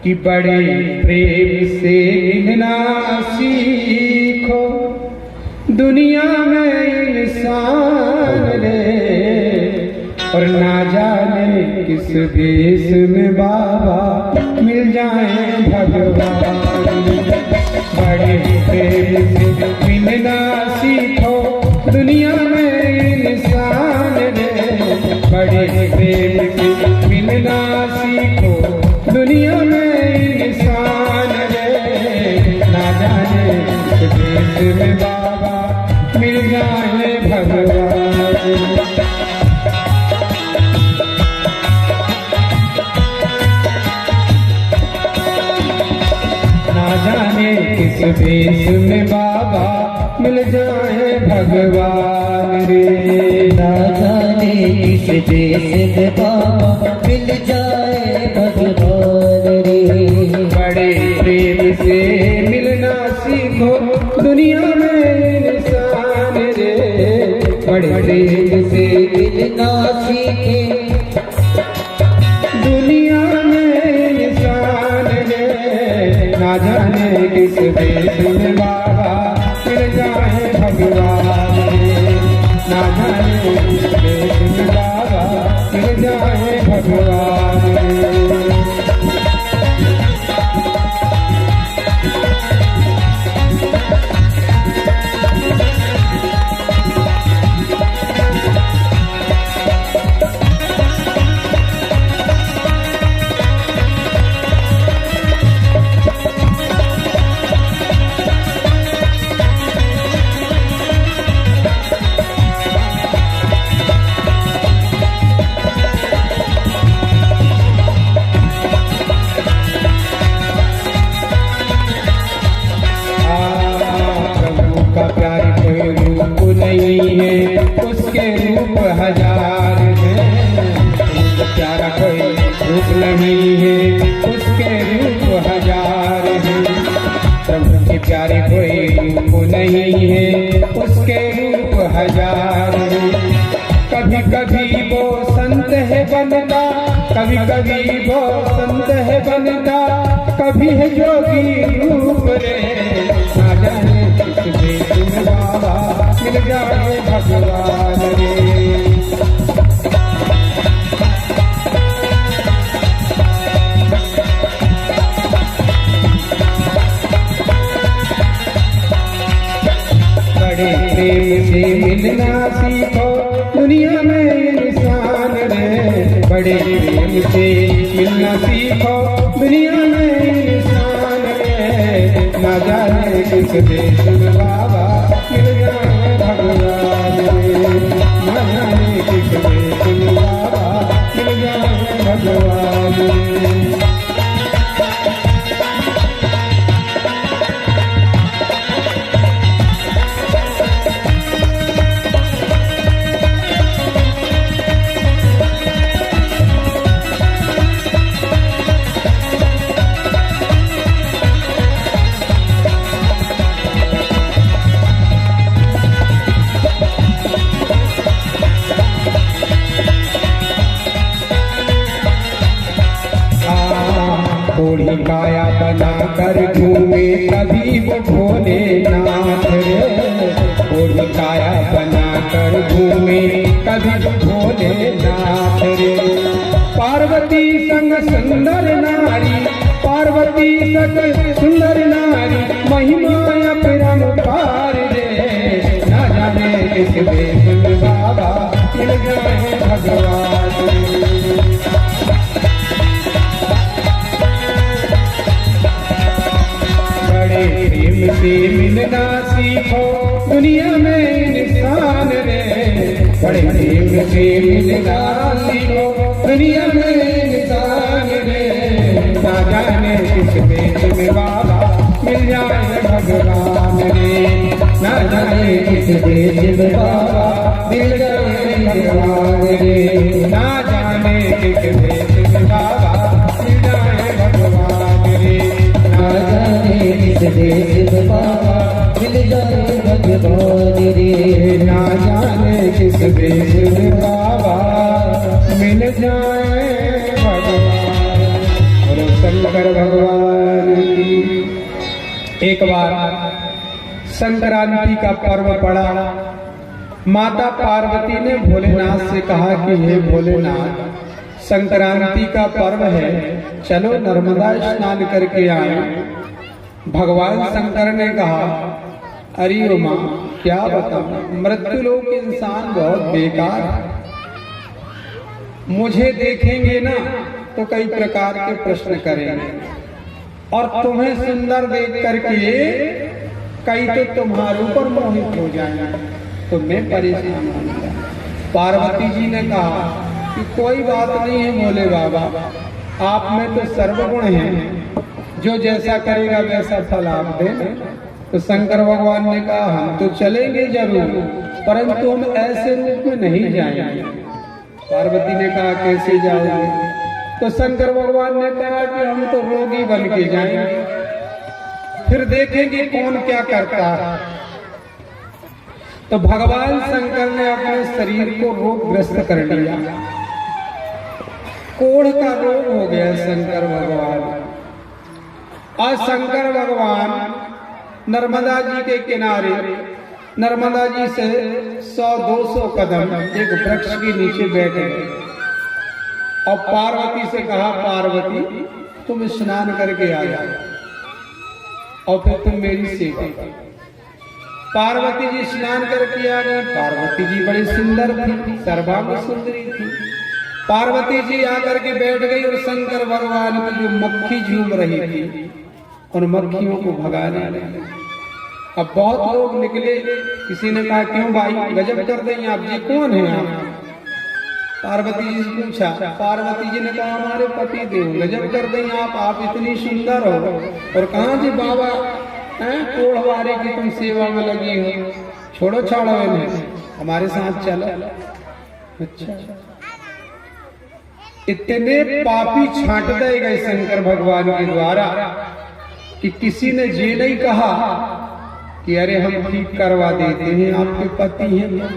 कि बड़े प्रेम से मिलना सीखो, दुनिया में इंसान रे, और ना जाने किस भेष में बाबा मिल जाए भगवान। बड़े प्रेम से मिलना सीखो, दुनिया में इंसान रे, बड़े प्रेम से मिलना सीखो, दुनिया में इंसान रे, ना जाने किस भेष में बाबा मिल जाए भगवान। ना जाने किस भेष में बाबा मिल जाए भगवान रे, ना जाने किस भेष में बाबा मिल जाए भगवान रे। बड़े प्रेम से मिलना सीखो, दुनिया में इंसान रे, बड़े प्रेम से मिलना सीखे, दुनिया में इंसान रे, ना जाने किस भेष में बाबा मिल जाए भगवान रे, ना जाने किस भेष में बाबा मिल जाए भगवान रे। उसके रूप हजार हैं, प्यारा कोई रूप नहीं है, उसके रूप हजार हैं। प्रभु के प्यारे कोई रूप नहीं है, उसके रूप हजार हैं। कभी कभी वो संत है बनता, कभी कभी वो संत है बनता, कभी है जोगी रूप रे, ना जाने किस भेष में बाबा मिल जाए भगवान रे। बड़े प्रेम से मिलना सीखो, दुनिया में इंसान रे, बड़े प्रेम से मिलना सीखो, दुनिया में इंसान रे, ना जाने किस भेष में बाबा मिल जाए भगवान रे, ना जाने किस भेष में बाबा मिल जाए भगवान रे। थोड़ी काया बना कर घूमे कभी वो भोलेनाथ रे, थोड़ी काया बना कर घूमे कभी वो भोलेनाथ रे। पार्वती संग सुंदर नारी, पार्वती संग सुंदर नारी, महिमा अपरंपार रे, ना जाने किस भेष में बाबा मिल जाए भगवान बड़े प्रेम से मिलना सीखो दुनिया में इंसान रे बड़े प्रेम से मिलना सीखो दुनिया में इंसान रे ना जाने किस देश में बाबा मिल जाए भगवान रे ना जाने किस देश में बाबा मिल जाए भगवान रे ना जाने किस देश में बाबा मिल जाए भगवान रे ना जाने किस देश में बाबा मिल जाए भगवान रे ना जाने किस देश में बाबा मिल जाए भगवान और शंकर भगवान की। एक बार संक्रांति का पर्व पड़ा। माता पार्वती ने भोलेनाथ से कहा कि हे भोलेनाथ, संक्रांति का पर्व है, चलो नर्मदा स्नान करके आए। भगवान शंकर ने कहा, अरे उमा, क्या बताऊं, मृत्युलोक इंसान बहुत बेकार है। मुझे देखेंगे ना तो कई प्रकार के प्रश्न करेंगे और तुम्हें सुंदर देख करके कई तो तुम्हारे ऊपर मोहित हो जाएंगे, तो मैं परेशान हूँ। पार्वती जी ने कहा कि कोई बात नहीं है भोले बाबा, आप में तो सर्वगुण हैं, जो जैसा करेगा वैसा फल आप दें। तो शंकर भगवान ने कहा, हम तो चलेंगे जरूर, परंतु हम ऐसे रूप में नहीं जाएंगे। पार्वती ने कहा, कैसे जाओगे? तो शंकर भगवान ने कहा कि हम तो रोगी बन के जाएंगे, फिर देखेंगे कौन क्या करता है। तो भगवान शंकर ने अपने शरीर को रोगग्रस्त कर लिया, कोढ़ का रोग हो गया शंकर भगवान। और शंकर भगवान नर्मदा जी के किनारे, नर्मदा जी से 100-200 कदम एक वृक्ष के नीचे बैठ गए और पार्वती से कहा, पार्वती तुम स्नान करके आ जाओ और फिर तुम मेरी सेवा करो। पार्वती जी स्नान करके आ गए। पार्वती जी बड़ी सुंदर थी, सर्वांग सुंदरी थी। पार्वती जी आकर के बैठ गई और शंकर भगवान की जो मक्खी झूम रही थी उन मक्खियों को भगाने लगे। अब बहुत लोग निकले, किसी ने कहा, क्यों भाई, गजब कर दें आप जी, कौन है आप? पार्वती जी से पूछा। पार्वती जी ने कहा, हमारे पति देव। गजब कर दें आप इतनी सुंदर हो और कहाँ जी बाबा कोढ़वारे की तुम सेवा में लगी हो, छोड़ो छाड़ो इन्हें, हमारे साथ चलो। अच्छा, इतने पापी छांट दिए गए शंकर भगवान के द्वारा कि किसी ने ये नहीं कहा कि अरे हम ठीक करवा देते हैं, आपके पति हैं,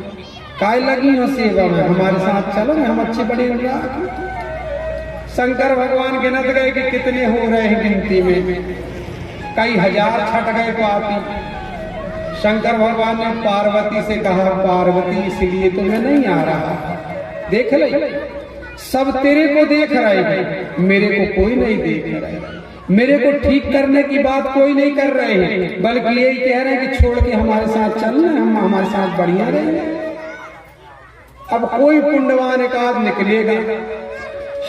काय लगी हो सेवा में, हमारे साथ चलो ना, हम अच्छे बड़े हो। शंकर भगवान गिनत गए कि कितने हो रहे हैं, गिनती में कई हजार छट गए पापी। शंकर भगवान ने पार्वती से कहा, पार्वती इसलिए तो मैं नहीं आ रहा, देख ले, सब तेरे को देख रहे हैं, मेरे को कोई नहीं देख रहा, मेरे को ठीक करने की बात कोई नहीं कर रहे हैं, बल्कि यही कह रहे हैं कि छोड़ के हमारे साथ चलना, हम हमारे साथ बढ़िया रहेंगे। अब कोई पुण्यवान एकाध निकलेगा,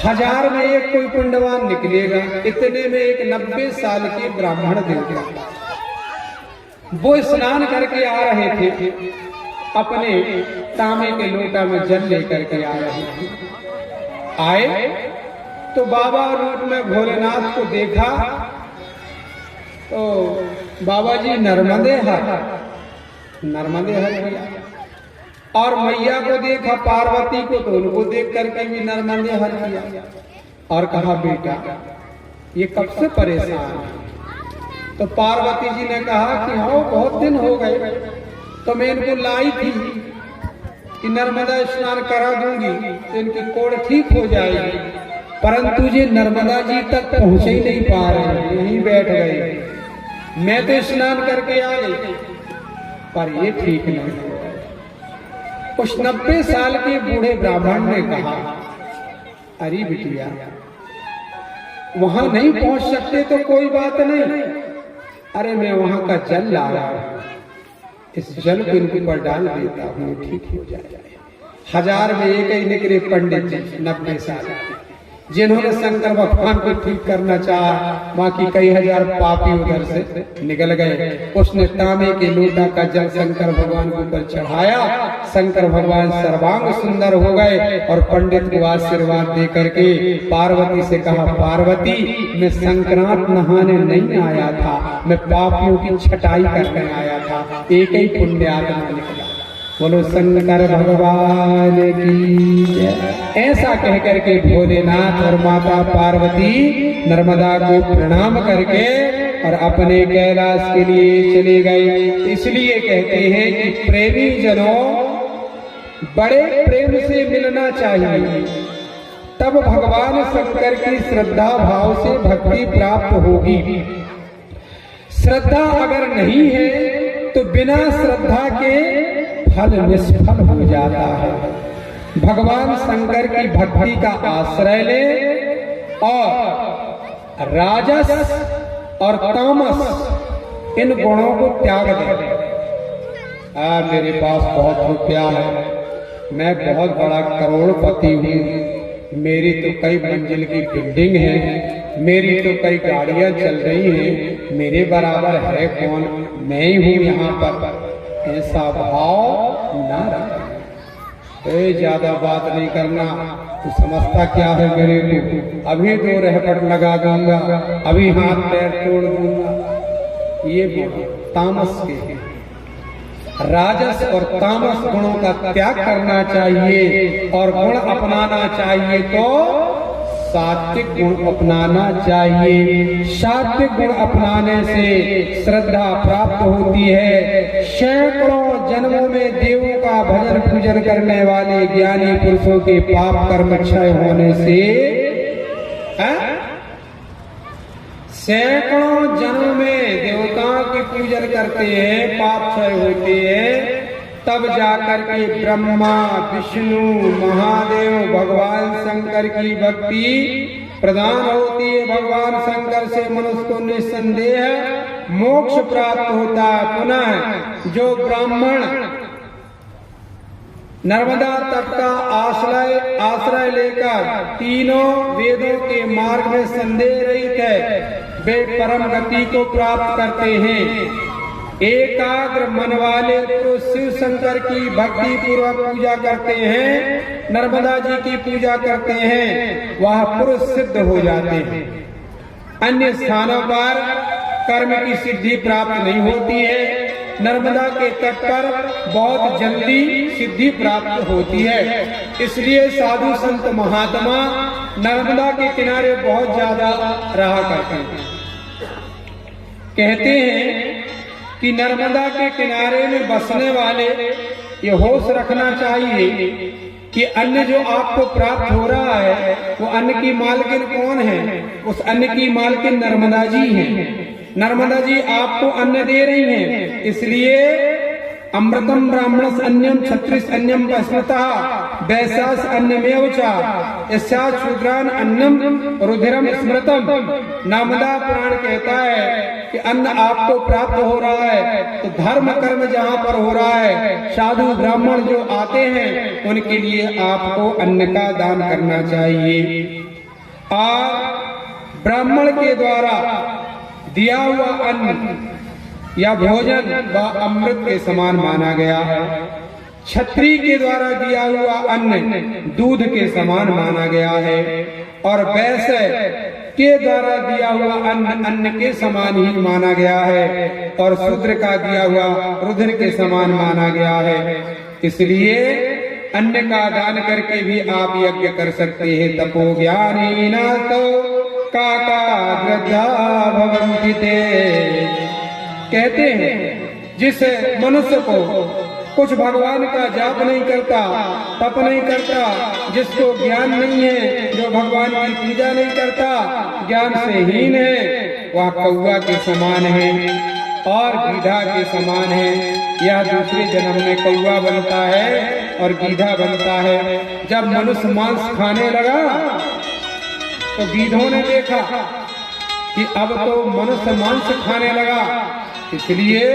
1000 में एक कोई पुण्यवान निकलेगा। इतने में एक 90 साल के ब्राह्मण देवता, वो स्नान करके आ रहे थे, अपने तांबे के लोटा में जल लेकर के आ रहे थे। आए तो बाबा रूप में भोलेनाथ को देखा, तो बाबा जी नर्मदे हर किया, और मैया को देखा पार्वती को, तो उनको देख करके भी नर्मदे हर किया और कहा, बेटा ये कब से परेशान है? तो पार्वती जी ने कहा कि हाँ, बहुत दिन हो गए, तो मैं इनको लाई थी कि नर्मदा स्नान करा दूंगी तो इनकी कोढ़ ठीक हो जाएगी, परंतु ये नर्मदा जी तक पहुंच ही नहीं पा रहे, यहीं बैठ गए। मैं तो स्नान करके आ गई, पर ये ठीक नहीं। उस 90 साल के बूढ़े ब्राह्मण ने कहा, अरे बिटिया, वहां नहीं पहुंच सकते तो कोई बात नहीं, अरे मैं वहां का जल ला रहा हूं, इस जल को इनके ऊपर डाल देता हूं, ठीक हो जाए। 1000 में एक ही निकले पंडित जी 90 साल जिन्होंने शंकर भगवान को ठीक करना चाहा। बाकी कई हजार पापी उधर से निकल गए। उसने तांबे के लोटा का जल शंकर भगवान के ऊपर चढ़ाया। शंकर भगवान सर्वांग सुंदर हो गए और पंडित को आशीर्वाद दे करके पार्वती से कहा, पार्वती मैं संक्रांत नहाने नहीं आया था, मैं पापियों की छटाई करने आया था। एक ही पुण्य आत्मा निकला। बोलो शंकर भगवान की जय। ऐसा कह करके भोलेनाथ और माता पार्वती नर्मदा को प्रणाम करके और अपने कैलाश के लिए चले गए। इसलिए कहते हैं कि प्रेमी जनों बड़े प्रेम से मिलना चाहिए, तब भगवान शंकर की श्रद्धा भाव से भक्ति प्राप्त होगी। श्रद्धा अगर नहीं है तो बिना श्रद्धा के फल निष्फल हो जाता है। भगवान शंकर की भक्ति का आश्रय ले और राजस और तामस इन गुणों को त्याग दे। मेरे पास बहुत रुपया है, मैं बहुत बड़ा करोड़पति हूँ, मेरी तो कई मंजिल की बिल्डिंग है, मेरी तो कई गाड़ियां चल रही हैं, मेरे बराबर है कौन, मैं ही हूँ यहाँ पर। ऐसा भाव ना रखना। ज्यादा बात नहीं करना, तू समझता क्या है मेरे को, अभी 2 रहपट लगा दूंगा, अभी हाथ पैर तोड़ दूंगा। ये तामस के राजस और तामस गुणों का त्याग करना चाहिए और गुण अपनाना चाहिए तो सात्विक गुण अपनाना चाहिए। सात्विक गुण अपनाने से श्रद्धा प्राप्त होती है। सैकड़ों जन्मों में देवों का भजन पूजन करने वाले ज्ञानी पुरुषों के पाप कर्म क्षय होने से सैकड़ों जन्मों में देवताओं की पूजन करते हैं, पाप क्षय होते हैं, तब जाकर के ब्रह्मा विष्णु महादेव भगवान शंकर की भक्ति प्रदान होती है। भगवान शंकर से मनुष्य को निस्संदेह मोक्ष प्राप्त होता है। पुनः जो ब्राह्मण नर्मदा तट का आश्रय लेकर तीनों वेदों के मार्ग में संदेह रहित है, वे परम गति को प्राप्त करते हैं। एकाग्र मन वाले तो शिव शंकर की भक्ति पूर्वक पूजा करते हैं, नर्मदा जी की पूजा करते हैं, वह पुरुष सिद्ध हो जाते हैं। अन्य स्थानों पर कर्म की सिद्धि प्राप्त नहीं होती है, नर्मदा के तट पर बहुत जल्दी सिद्धि प्राप्त होती है। इसलिए साधु संत महात्मा नर्मदा के किनारे बहुत ज्यादा रहा करते हैं। कहते हैं कि नर्मदा के किनारे में बसने वाले ये होश रखना चाहिए कि अन्न जो आपको प्राप्त हो रहा है वो अन्न की मालकिन कौन है? उस अन्न की मालकिन नर्मदा जी हैं। नर्मदा जी आपको अन्न दे रही हैं, इसलिए अमृतम ब्राह्मणस अन्यम क्षत्रिस अन्यम वस्मतः वैसास अन्यमेव च यस्यात् शूद्रान अन्नम रुधिरम स्मृतम। नर्मदा पुराण कहता है कि अन्न आपको प्राप्त हो रहा है तो धर्म कर्म जहाँ पर हो रहा है, साधु ब्राह्मण जो आते हैं उनके लिए आपको अन्न का दान करना चाहिए। और ब्राह्मण के द्वारा दिया हुआ अन्न या भोजन व अमृत के समान माना गया है। क्षत्रिय के द्वारा दिया हुआ अन्न दूध के समान माना गया है और वैश्य के द्वारा दिया हुआ अन्न के समान ही माना गया है और शूद्र का दिया हुआ रुधिर के समान माना गया है। इसलिए अन्न का दान करके भी आप यज्ञ कर सकते हैं। तपो ज्ञानी न तो काका भवन्ति ते। कहते हैं जिस मनुष्य को कुछ भगवान का जाप नहीं करता, तप नहीं करता, जिसको ज्ञान नहीं है, जो भगवान की पूजा नहीं करता, ज्ञान से हीन है, वह कौवा के समान है और गीधा के समान है। यह दूसरे जन्म में कौवा बनता है और गीधा बनता है। जब मनुष्य मांस खाने लगा तो गीधों ने देखा कि अब तो मनुष्य मांस खाने लगा, इसलिए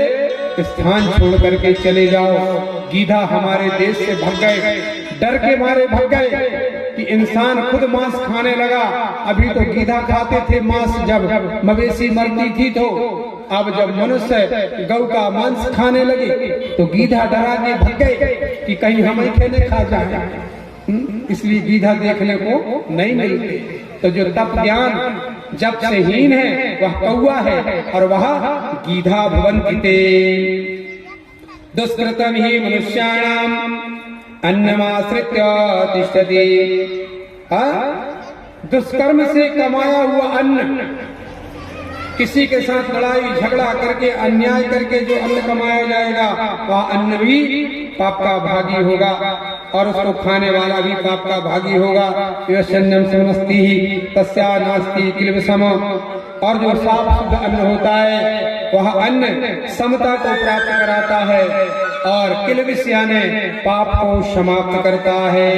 स्थान छोड़ करके चले जाओ। गीधा हमारे देश से भाग गए, डर के मारे भाग गए कि इंसान खुद मांस खाने लगा। अभी तो गीधा खाते थे मांस, जब मवेशी मरती थी तो अब जब मनुष्य गौ का मांस खाने लगे तो गीधा डरा के भाग गए कि कहीं हमें खेने खा जाए। इसलिए गीधा देखने को नहीं मिलती। तो जो तप ज्ञान जब से हीन है वह कौआ है और वह गीधा भवन्ति। दुष्कृतम ही मनुष्याणाम अन्नमाश्रित्य तिष्ठति। दुष्कर्म से कमाया हुआ अन्न, किसी के साथ लड़ाई झगड़ा करके अन्याय करके जो अन्न कमाया जाएगा वह अन्न भी पाप का भागी होगा और उसको खाने वाला भी पाप का भागी होगा। संयम समस्ती तस्या नास्ति किल विषम। और जो साफ शुद्ध अन्न होता है वह अन्न समता को प्राप्त कराता है और किल विषया ने पाप को समाप्त करता है।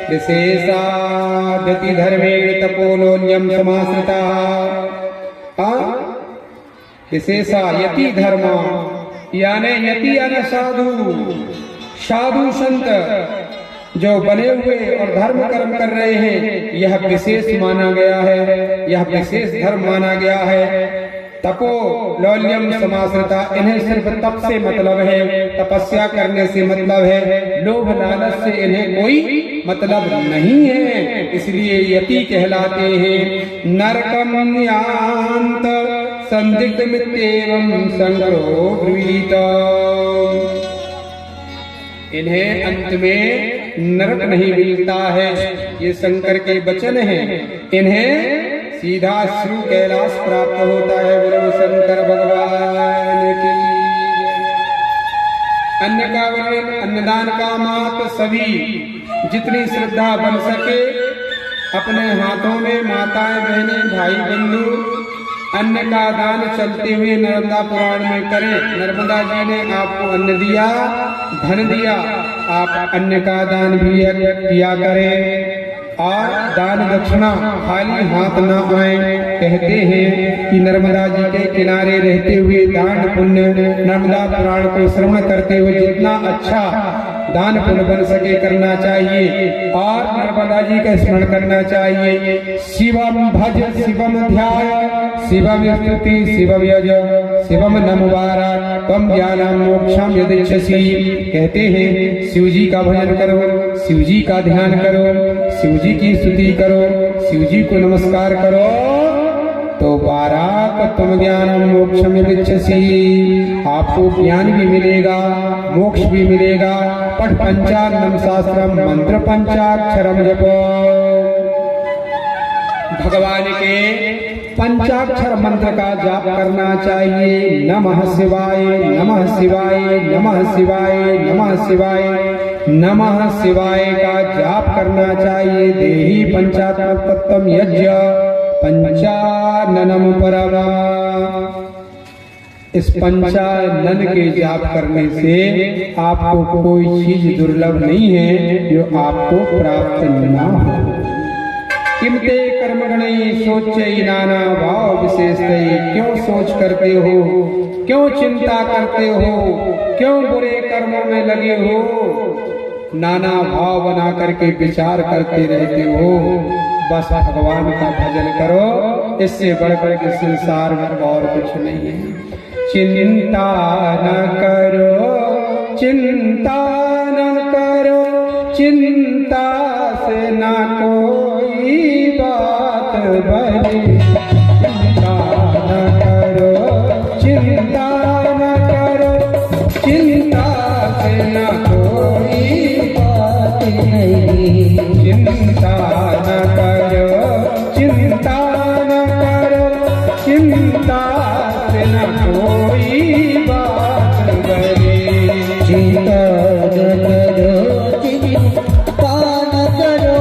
विशेषादति धर्मेण तपोलोल्यम समाश्रिता। विशेषा यति धर्म यानी यति यानी साधु, साधु संत जो बने हुए और धर्म कर्म कर रहे हैं यह विशेष माना गया है, यह विशेष धर्म माना गया है। तपो लौल्यम समाश्रिता, इन्हें सिर्फ तप से मतलब है, तपस्या करने से मतलब है, लोभ लालच से इन्हें कोई मतलब नहीं है, इसलिए यति कहलाते हैं। नरकम यान्त संदिग्ध मित्येवं संग्रहो ब्रूवीत। इन्हें अंत में नरक नहीं मिलता है, ये शंकर के वचन हैं। इन्हें सीधा श्री कैलाश प्राप्त होता है। बोलो शंकर भगवान की। अन्न का वर्णन, अन्नदान का महत्व सभी जितनी श्रद्धा बन सके अपने हाथों में माताएं बहनें भाई बंधु अन्न का दान चलते हुए नर्मदा पुराण में करें। नर्मदा जी ने आपको अन्न दिया, धन दिया, आप अन्न का दान भी किया करें। और दान दक्षिणा खाली हाथ न आए। कहते हैं कि नर्मदा जी के किनारे रहते हुए दान पुण्य, नर्मदा पुराण को श्रवण करते हुए जितना अच्छा दान पुण्य बन सके करना चाहिए और नर्मदा जी का स्मरण करना चाहिए। शिवम भज शिवम ध्याय शिवम स्तुति शिवम यज शिवम नमवारा तम ज्ञानम मोक्षम यदिच्छसि। कहते हैं शिव जी का भजन करो, शिव जी का ध्यान करो, शिव जी की स्तुति करो, शिव जी को नमस्कार करो तो बाराक तुम ज्ञानम मोक्षम यदिच्छसि। आपको ज्ञान भी मिलेगा, मोक्ष भी मिलेगा। पठ पंचानन शास्त्रम मंत्र पंचाक्षरम जपो। भगवान के पंचाक्षर मंत्र का जाप करना चाहिए। नमः शिवाय नमः शिवाय नमः शिवाय नमः शिवाय नमः शिवाय का जाप करना चाहिए। देहि पंचात्मक तत्वम यज्ञ पंचाननम परमा। इस पंचानन के जाप करने से आपको कोई चीज दुर्लभ नहीं है जो आपको प्राप्त न हो। किमते कर्म गणई सोचई नाना भाव विशेष। क्यों सोच करते हो, क्यों चिंता करते हो, क्यों बुरे कर्मों में लगे हो, नाना भाव बना करके विचार करते रहते हो। बस भगवान का भजन करो, इससे बढ़कर के संसार में और कुछ नहीं है। चिंता न करो, चिंता न करो, चिंता से न कोई बात बने। चिंता न करो, चिंता न करो, चिंता से न कोई बात नहीं। चिंता न करो, चिंता न करो, चिंता से न कोई बात बने। चिंता न करो, चिंता न करो,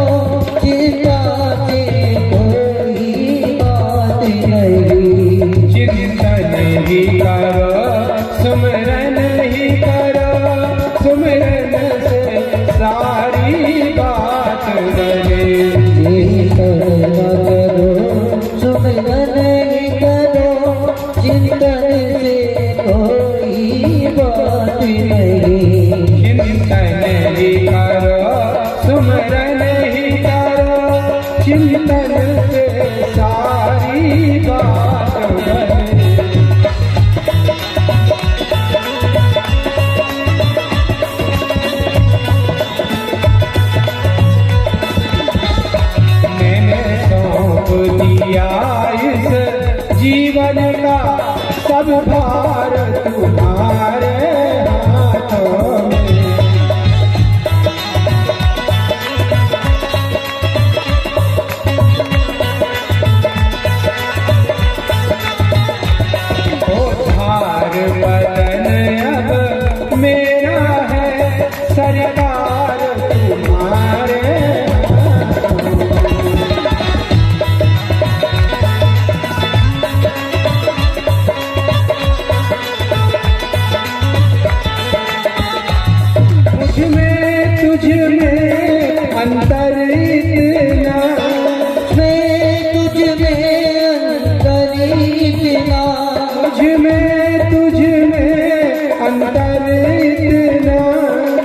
चिंता से कोई बात नहीं। चिंतन ही करो, सुमरन ही करो, सुमरन से सारी बात बने। चिंतन करो, सुमरन ही करो, चिंतन का सब भार तुम्हारे हाथों में। बदन अब मेरा है सरकार तुम्हारे मुझ में तुझ में अंतर इतना, मैं तुझ में अंतर इतना, मुझ में तुझ में अंतर इतना,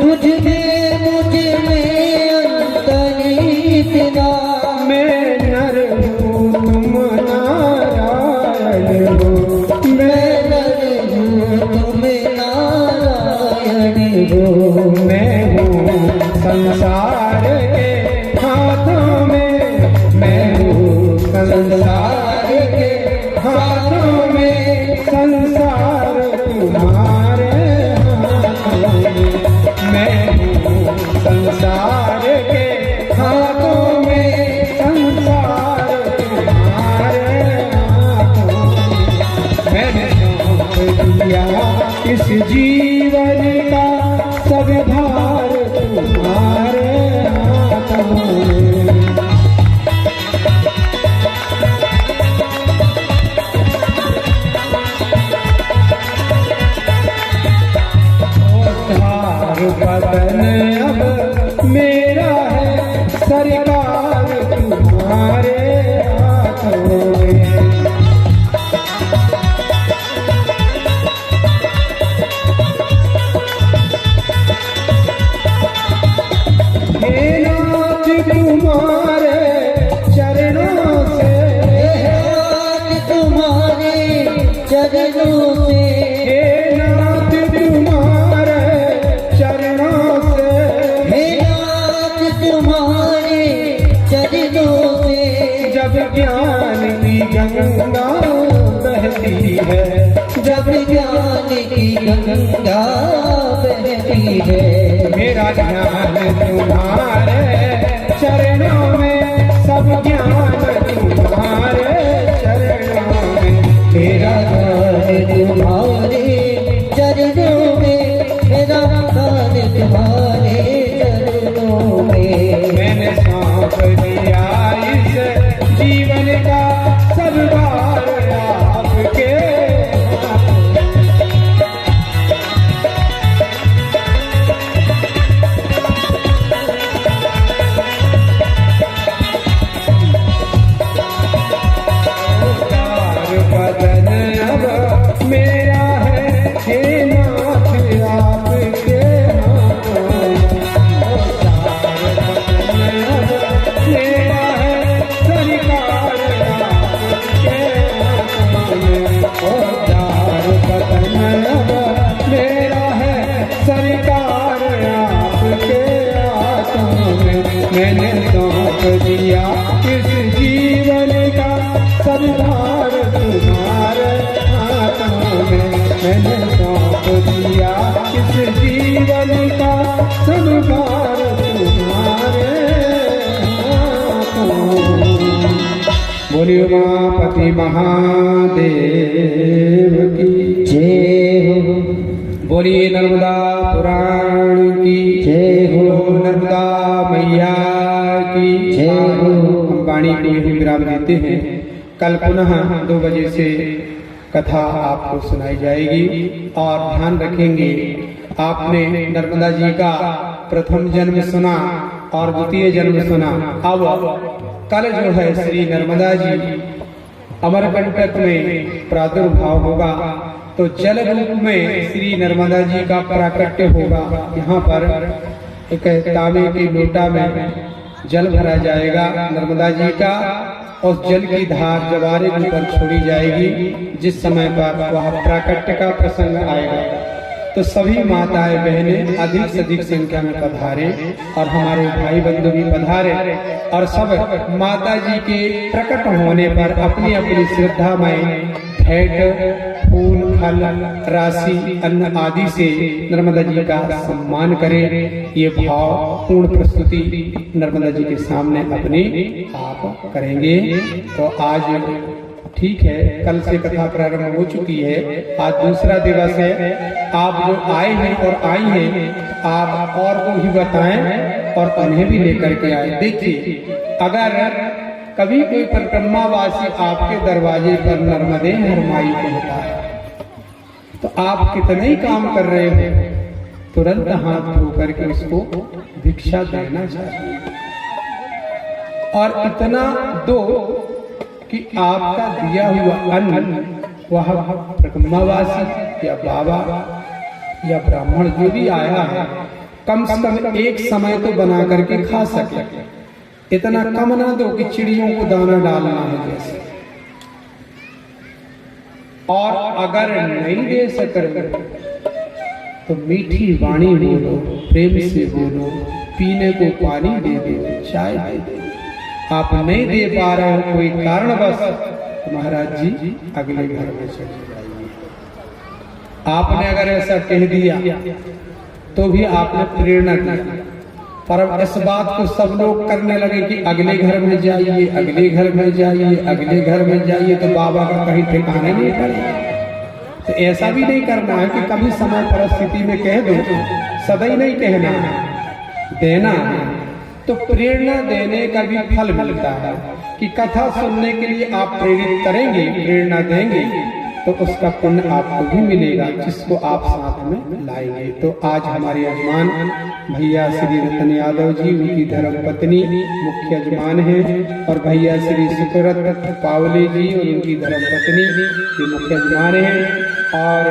तुझ में मुझ में अंतर इतना। मैं नर हूँ तुम नारायण हो, मैं नर हूँ तुम नारायण हो। मैं हूँ संसार के हाथों में, मैं हूँ संसार के हाथों में, संसार तुम्हारे हाथों में। मैं हूँ संसार के हाथों में, संसार तुम्हारे हाथों में। मैंने सौंप दिया इस जीवन का सब भार तुम्हारे हाथों में। बदन अब मेरा है सरकार तुम्हारे हाथों में। हे नाथ तुम्हारे चरणों से, नाथ तुम्हारे चरणों से, हे नाथ तुम्हारे चरणों से, हे नाथ तुम्हारे चरणों से। जब ज्ञान की गंगा बहती है, जब ज्ञान की गंगा बहती है, मेरा ध्यान तुम्हारे चरणों में, सब ज्ञान तुम्हारे चरणों में। मेरा ध्यान तुम्हारे चरणों में, मेरा ध्यान तुम्हारे चरणों में। मैंने सौंप दिया इस जीवन का सब भार आपके बदन अब मेरा है, हे नाथ आपके हाथों में। मेरा है सरकार आपके हाथों में। चार बदन अब मेरा है सरकार आपके हाथों में। मैंने सौंप दिया इस जीवन का सब भार तुम्हारे हाथों में। मैंने सौंप दिया इस जीवन का सब भार तुम्हारे हाथों में। बोलिए उमापति महादेव की जय हो, बोलिए नर्मदा पुराण की जय हो, नर्मदा मैया की जय हो। हम वाणी को यही विराम देते हैं। कल पुनः 2 बजे से कथा आपको सुनाई जाएगी। और ध्यान रखेंगे, आपने नर्मदा जी का प्रथम जन्म सुना और द्वितीय जन्म सुना। अब कल जो है श्री नर्मदा जी अमरकंटक में प्रादुर्भाव होगा, तो जल रूप में श्री नर्मदा जी का प्राकट्य होगा। यहाँ पर एक तांबे की लोटा में जल भरा जाएगा नर्मदा जी का, और जल की धार जवारे के ऊपर छोड़ी जाएगी। जिस समय पर वह प्राकट्य का प्रसंग आएगा तो सभी माताएं बहनें अधिक से अधिक संख्या में पधारे और हमारे भाई बंधु भी पधारे, और सब माता जी के प्रकट होने पर अपनी अपनी श्रद्धा में भेंट फूल फल राशि अन्न आदि से नर्मदा जी का सम्मान करें। ये भाव पूर्ण प्रस्तुति नर्मदा जी के सामने अपने आप करेंगे। तो आज ठीक है, कल से कथा प्रारंभ हो चुकी है, आज दूसरा दिवस है। आप जो आए हैं और आई हैं, आप और को भी बताएं और उन्हें भी लेकर के आए। देखिए, अगर कभी कोई परिक्रमावासी आपके दरवाजे पर नर्मदे हरमाई कहता है तो आप कितने ही काम कर रहे हो, तुरंत हाथ धो करके उसको भिक्षा देना चाहिए। और इतना दो कि आपका दिया हुआ अन्न वह परिक्रमावासी या बाबा या ब्राह्मण जो भी आया है कम से कम एक समय तो बना करके खा सके। इतना कम ना दो कि चिड़ियों को दाना डालना है जैसे। और अगर नहीं दे सके तो मीठी वाणी बोलो, प्रेम से बोलो, पीने को पानी दे दो, चाय दे दो। आप नहीं दे पा रहे हो कोई कारणवश, तो महाराज जी अगले घर में चले जाइए। आपने अगर ऐसा कह दिया तो भी आपने प्रेरणा दी, पर इस बात को सब लोग करने लगे कि अगले घर में जाइए, अगले घर में जाइए, अगले घर में जाइए, तो बाबा का कहीं ठिकाने नहीं पड़ेगा। तो ऐसा भी नहीं करना है कि कभी समय परिस्थिति में कह दो, सदैव नहीं कहना है, देना है। तो प्रेरणा देने का भी फल मिलता है कि कथा सुनने के लिए आप प्रेरित करेंगे, प्रेरणा देंगे, तो उसका पुण्य आपको भी मिलेगा, जिसको आप साथ में लाएंगे। तो आज हमारे यजमान भैया श्री रतन यादव जी, उनकी धर्म पत्नी मुख्य यजमान हैं, और भैया श्री सुकरत पावले जी और उनकी धर्म पत्नी ये मुख्य यजमान हैं, और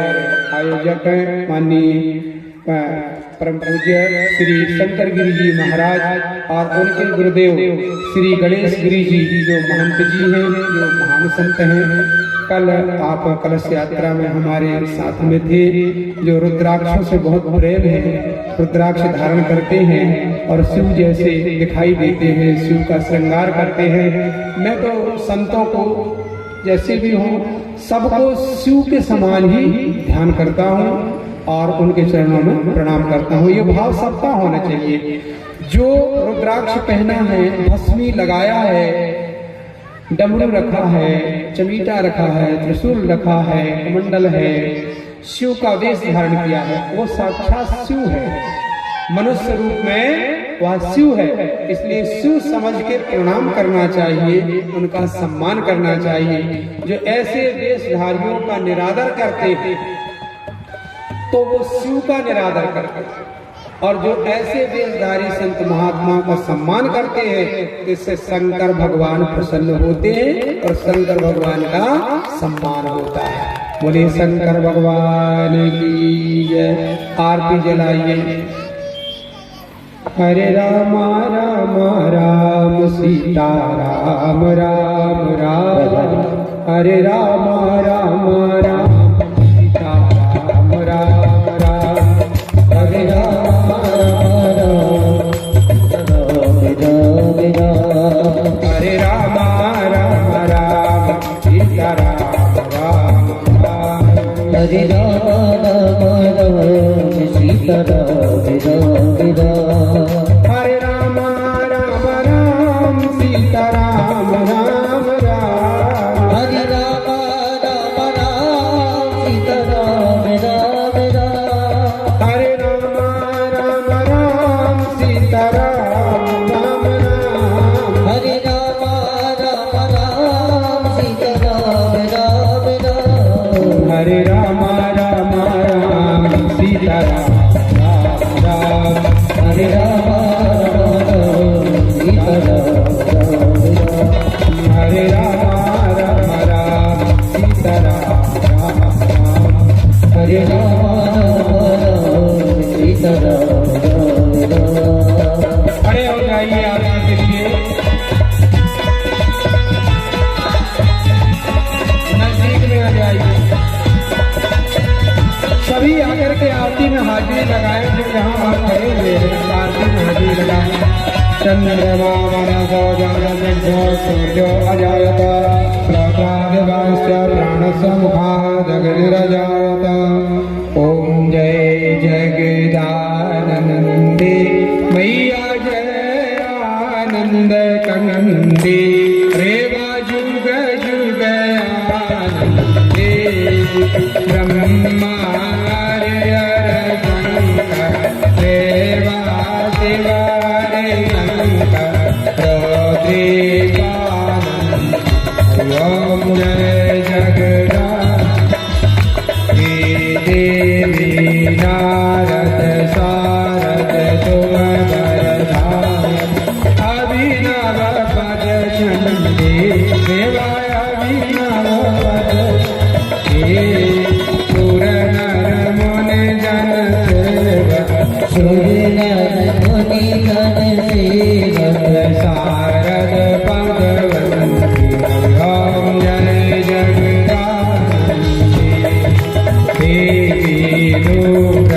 आयोजक माननीय परम पूज्य श्री शंकर गिरी जी महाराज और उनके गुरुदेव श्री गणेश गिरी जी जो महंत जी हैं, जो महान संत हैं। कल आप कलश यात्रा में हमारे साथ में थे, जो रुद्राक्षों से बहुत प्रेम है, रुद्राक्ष धारण करते हैं और शिव जैसे दिखाई देते हैं, शिव का श्रृंगार करते हैं। मैं तो संतों को जैसे भी हूँ सबको शिव के समान ही ध्यान करता हूँ और उनके चरणों में प्रणाम करता हूँ। ये भाव सबका होना चाहिए। जो रुद्राक्ष पहना है, भस्मी लगाया है, डमरू रखा है, चमीटा रखा है, त्रिशूल रखा है, कमंडल है, शिव का वेश धारण किया है, वो साक्षात शिव है। मनुष्य रूप में वह शिव है, इसलिए शिव समझ के प्रणाम करना चाहिए, उनका सम्मान करना चाहिए। जो ऐसे वेशधारियों का निरादर करते हैं तो वो शिव का निरादर करते हैं, और जो ऐसे वेशधारी संत महात्माओं का सम्मान करते हैं, इससे शंकर भगवान प्रसन्न होते हैं और शंकर भगवान का सम्मान होता है। बोले शंकर भगवान की जय। आरती जलाइए। हरे राम राम राम सीता राम राम राम, हरे राम राम राम सीता राम राम राम, हरे राम राम राम, हरे राम राम राम सीता राम राम राम, हरे राम राम राम सीता राम राम राम, हरे राम राम राम सीता राम राम राम, हरे राम राम राम सीता राम राम राम, हरे राम राम राम सीता राम राम राम, हरे राम राम राम सीता राम राम राम, हरे राम राम राम सीता राम राम राम, हरे राम राम सीता राम राम, हरे राम राम राम सीता राम राम, हरे राम राम सीता राम राम। खड़े हो जाइए आरती के लिए। नजदीक में आ जाइए। सभी आकर के आरती में हाजिरी लगाए, जो यहाँ आप खड़े हुए हैं आरती में हाजिरी लगाए। चंद्रमा मनसो जागृतो सूर्यो अजायत प्रातरादिवास्य प्राणस्य मुख जगन्रजाता ओम जय जगदानंदे मैया जय आनंद कंदे रेवा जुग जुग आनंदे ब्रह्मा देवा देवा रे शंकर ओम जय जगदानंदे देवी नारद सारद तुम वरदाय अभिनव पद चंदे देवा अभिनव पद हे सुर नर मुनि जन सेवा सूर्य नर मुनि गण सेवक शारद पदवंती ओम जय जगदानंदे देवी लोक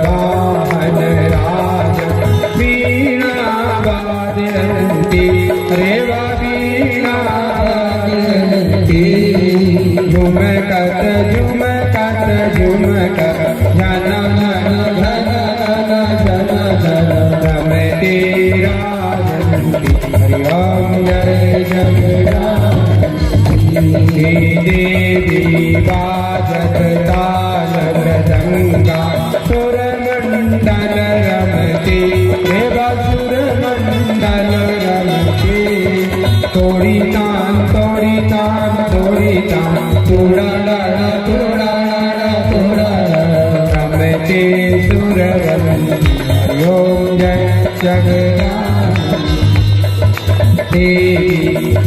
वाहन राज वीणा वादयन्ती रेवा वीणा वादयन्ती झुमकत झुमकत झुमकत झन झन झन झन झन रमते राजन्ती हरि ओम जय जगदानंदे देवी वाजत ताल मृदंगा सुरमंडल रमते देवा सुरमंडल रमते तोड़ी तान तोड़ी तान तोड़ी तान तोड़ा लाड़ा तोड़ा लाड़ा तोड़ा रमते सुरवंती ओम जय जगदानंदे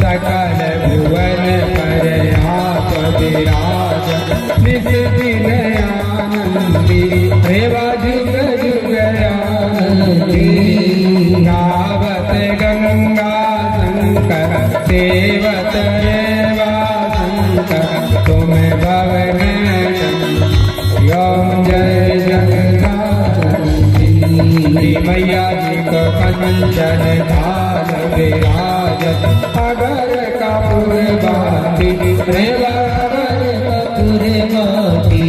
सकल भुवन पर आप विराज निज दिन आनंदी रेवा जुग जुग आनंदी गावत गंगा शंकर देवत रेवा शंकर तुम भवन ओम जय जगदानंदी मैया जी को कंचन धाल विराजत अगर कपूर बाती रेवा अगर कपूर बाती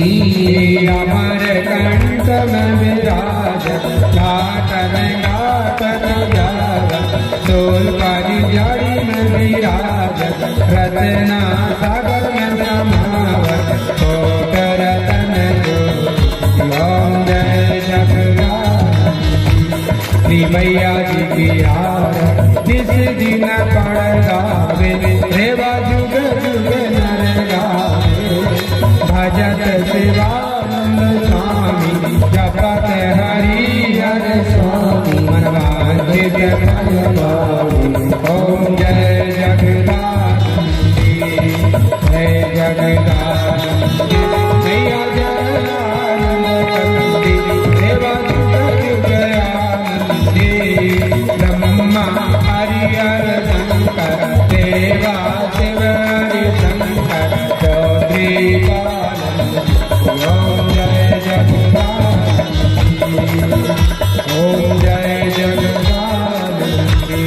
अमर कंठ में विराजत घाटन घाटन जावत सोल पारी जाड़ी में विराजत रत्ना सागर में समावत कोट रतन जो ओम जय जगदानंदे मैया जी की आर जिस दिन पड़ गावे रेवा जुग जुग नर गावे भजत शिवानंद स्वामी जपत हरि हर स्वामी मनवांचित फल पावे ओम जय जगदानंदे जय जगदानंदे मैया जय आनंद कंदे रेवा जुग जुग आनंदे ब्रह्मा हरिहर शंकर देवा शिव शंकर चौधरी ओम जय जगदानंदे ओम जय जगदानंदे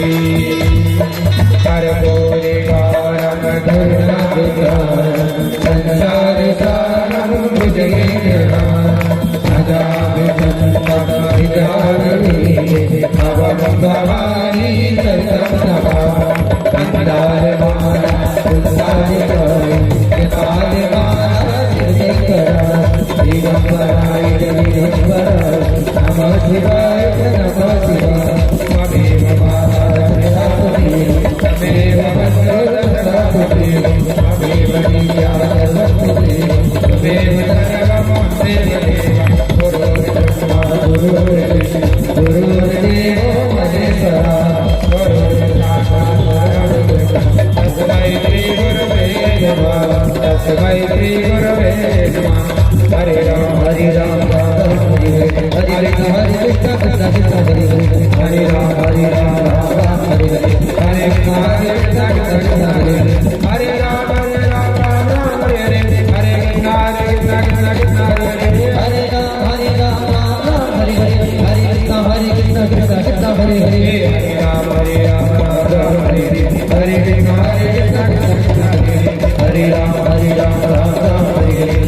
हर गोरे गारम धुर संसार सारम विजय भवानी कंदार मारा उदार काल मारा दिगंबराय दिगंबर नमः शिवाय नमः शिवाय तमेव महाराज तमेव भद्रदत्तपुते तमेव नित्यानन्दपुते तमेव सर्वमोदेव गुरुर्ब्रह्मा गुरुर्देवो महेश्वरा तस्मै श्री गुरवे नमः तस्मै श्री गुरवे नमः हरे राम राम हरे हरे कृष्ण कृष्ण कृष्ण हरे हरे राम राम हरे हरे हरे कृष्ण कृष्ण कृष्ण हरे हरे राम राम हरे हरे हरे कृष्ण कृष्ण कृष्ण हरे हरे हरे राम हरे हरे हरे कृष्ण कृष्ण कृष्ण हरे हरे हरे राम हरे हरे हरे कृष्ण कृष्ण कृष्ण हरे हरे राम राम हरे हरे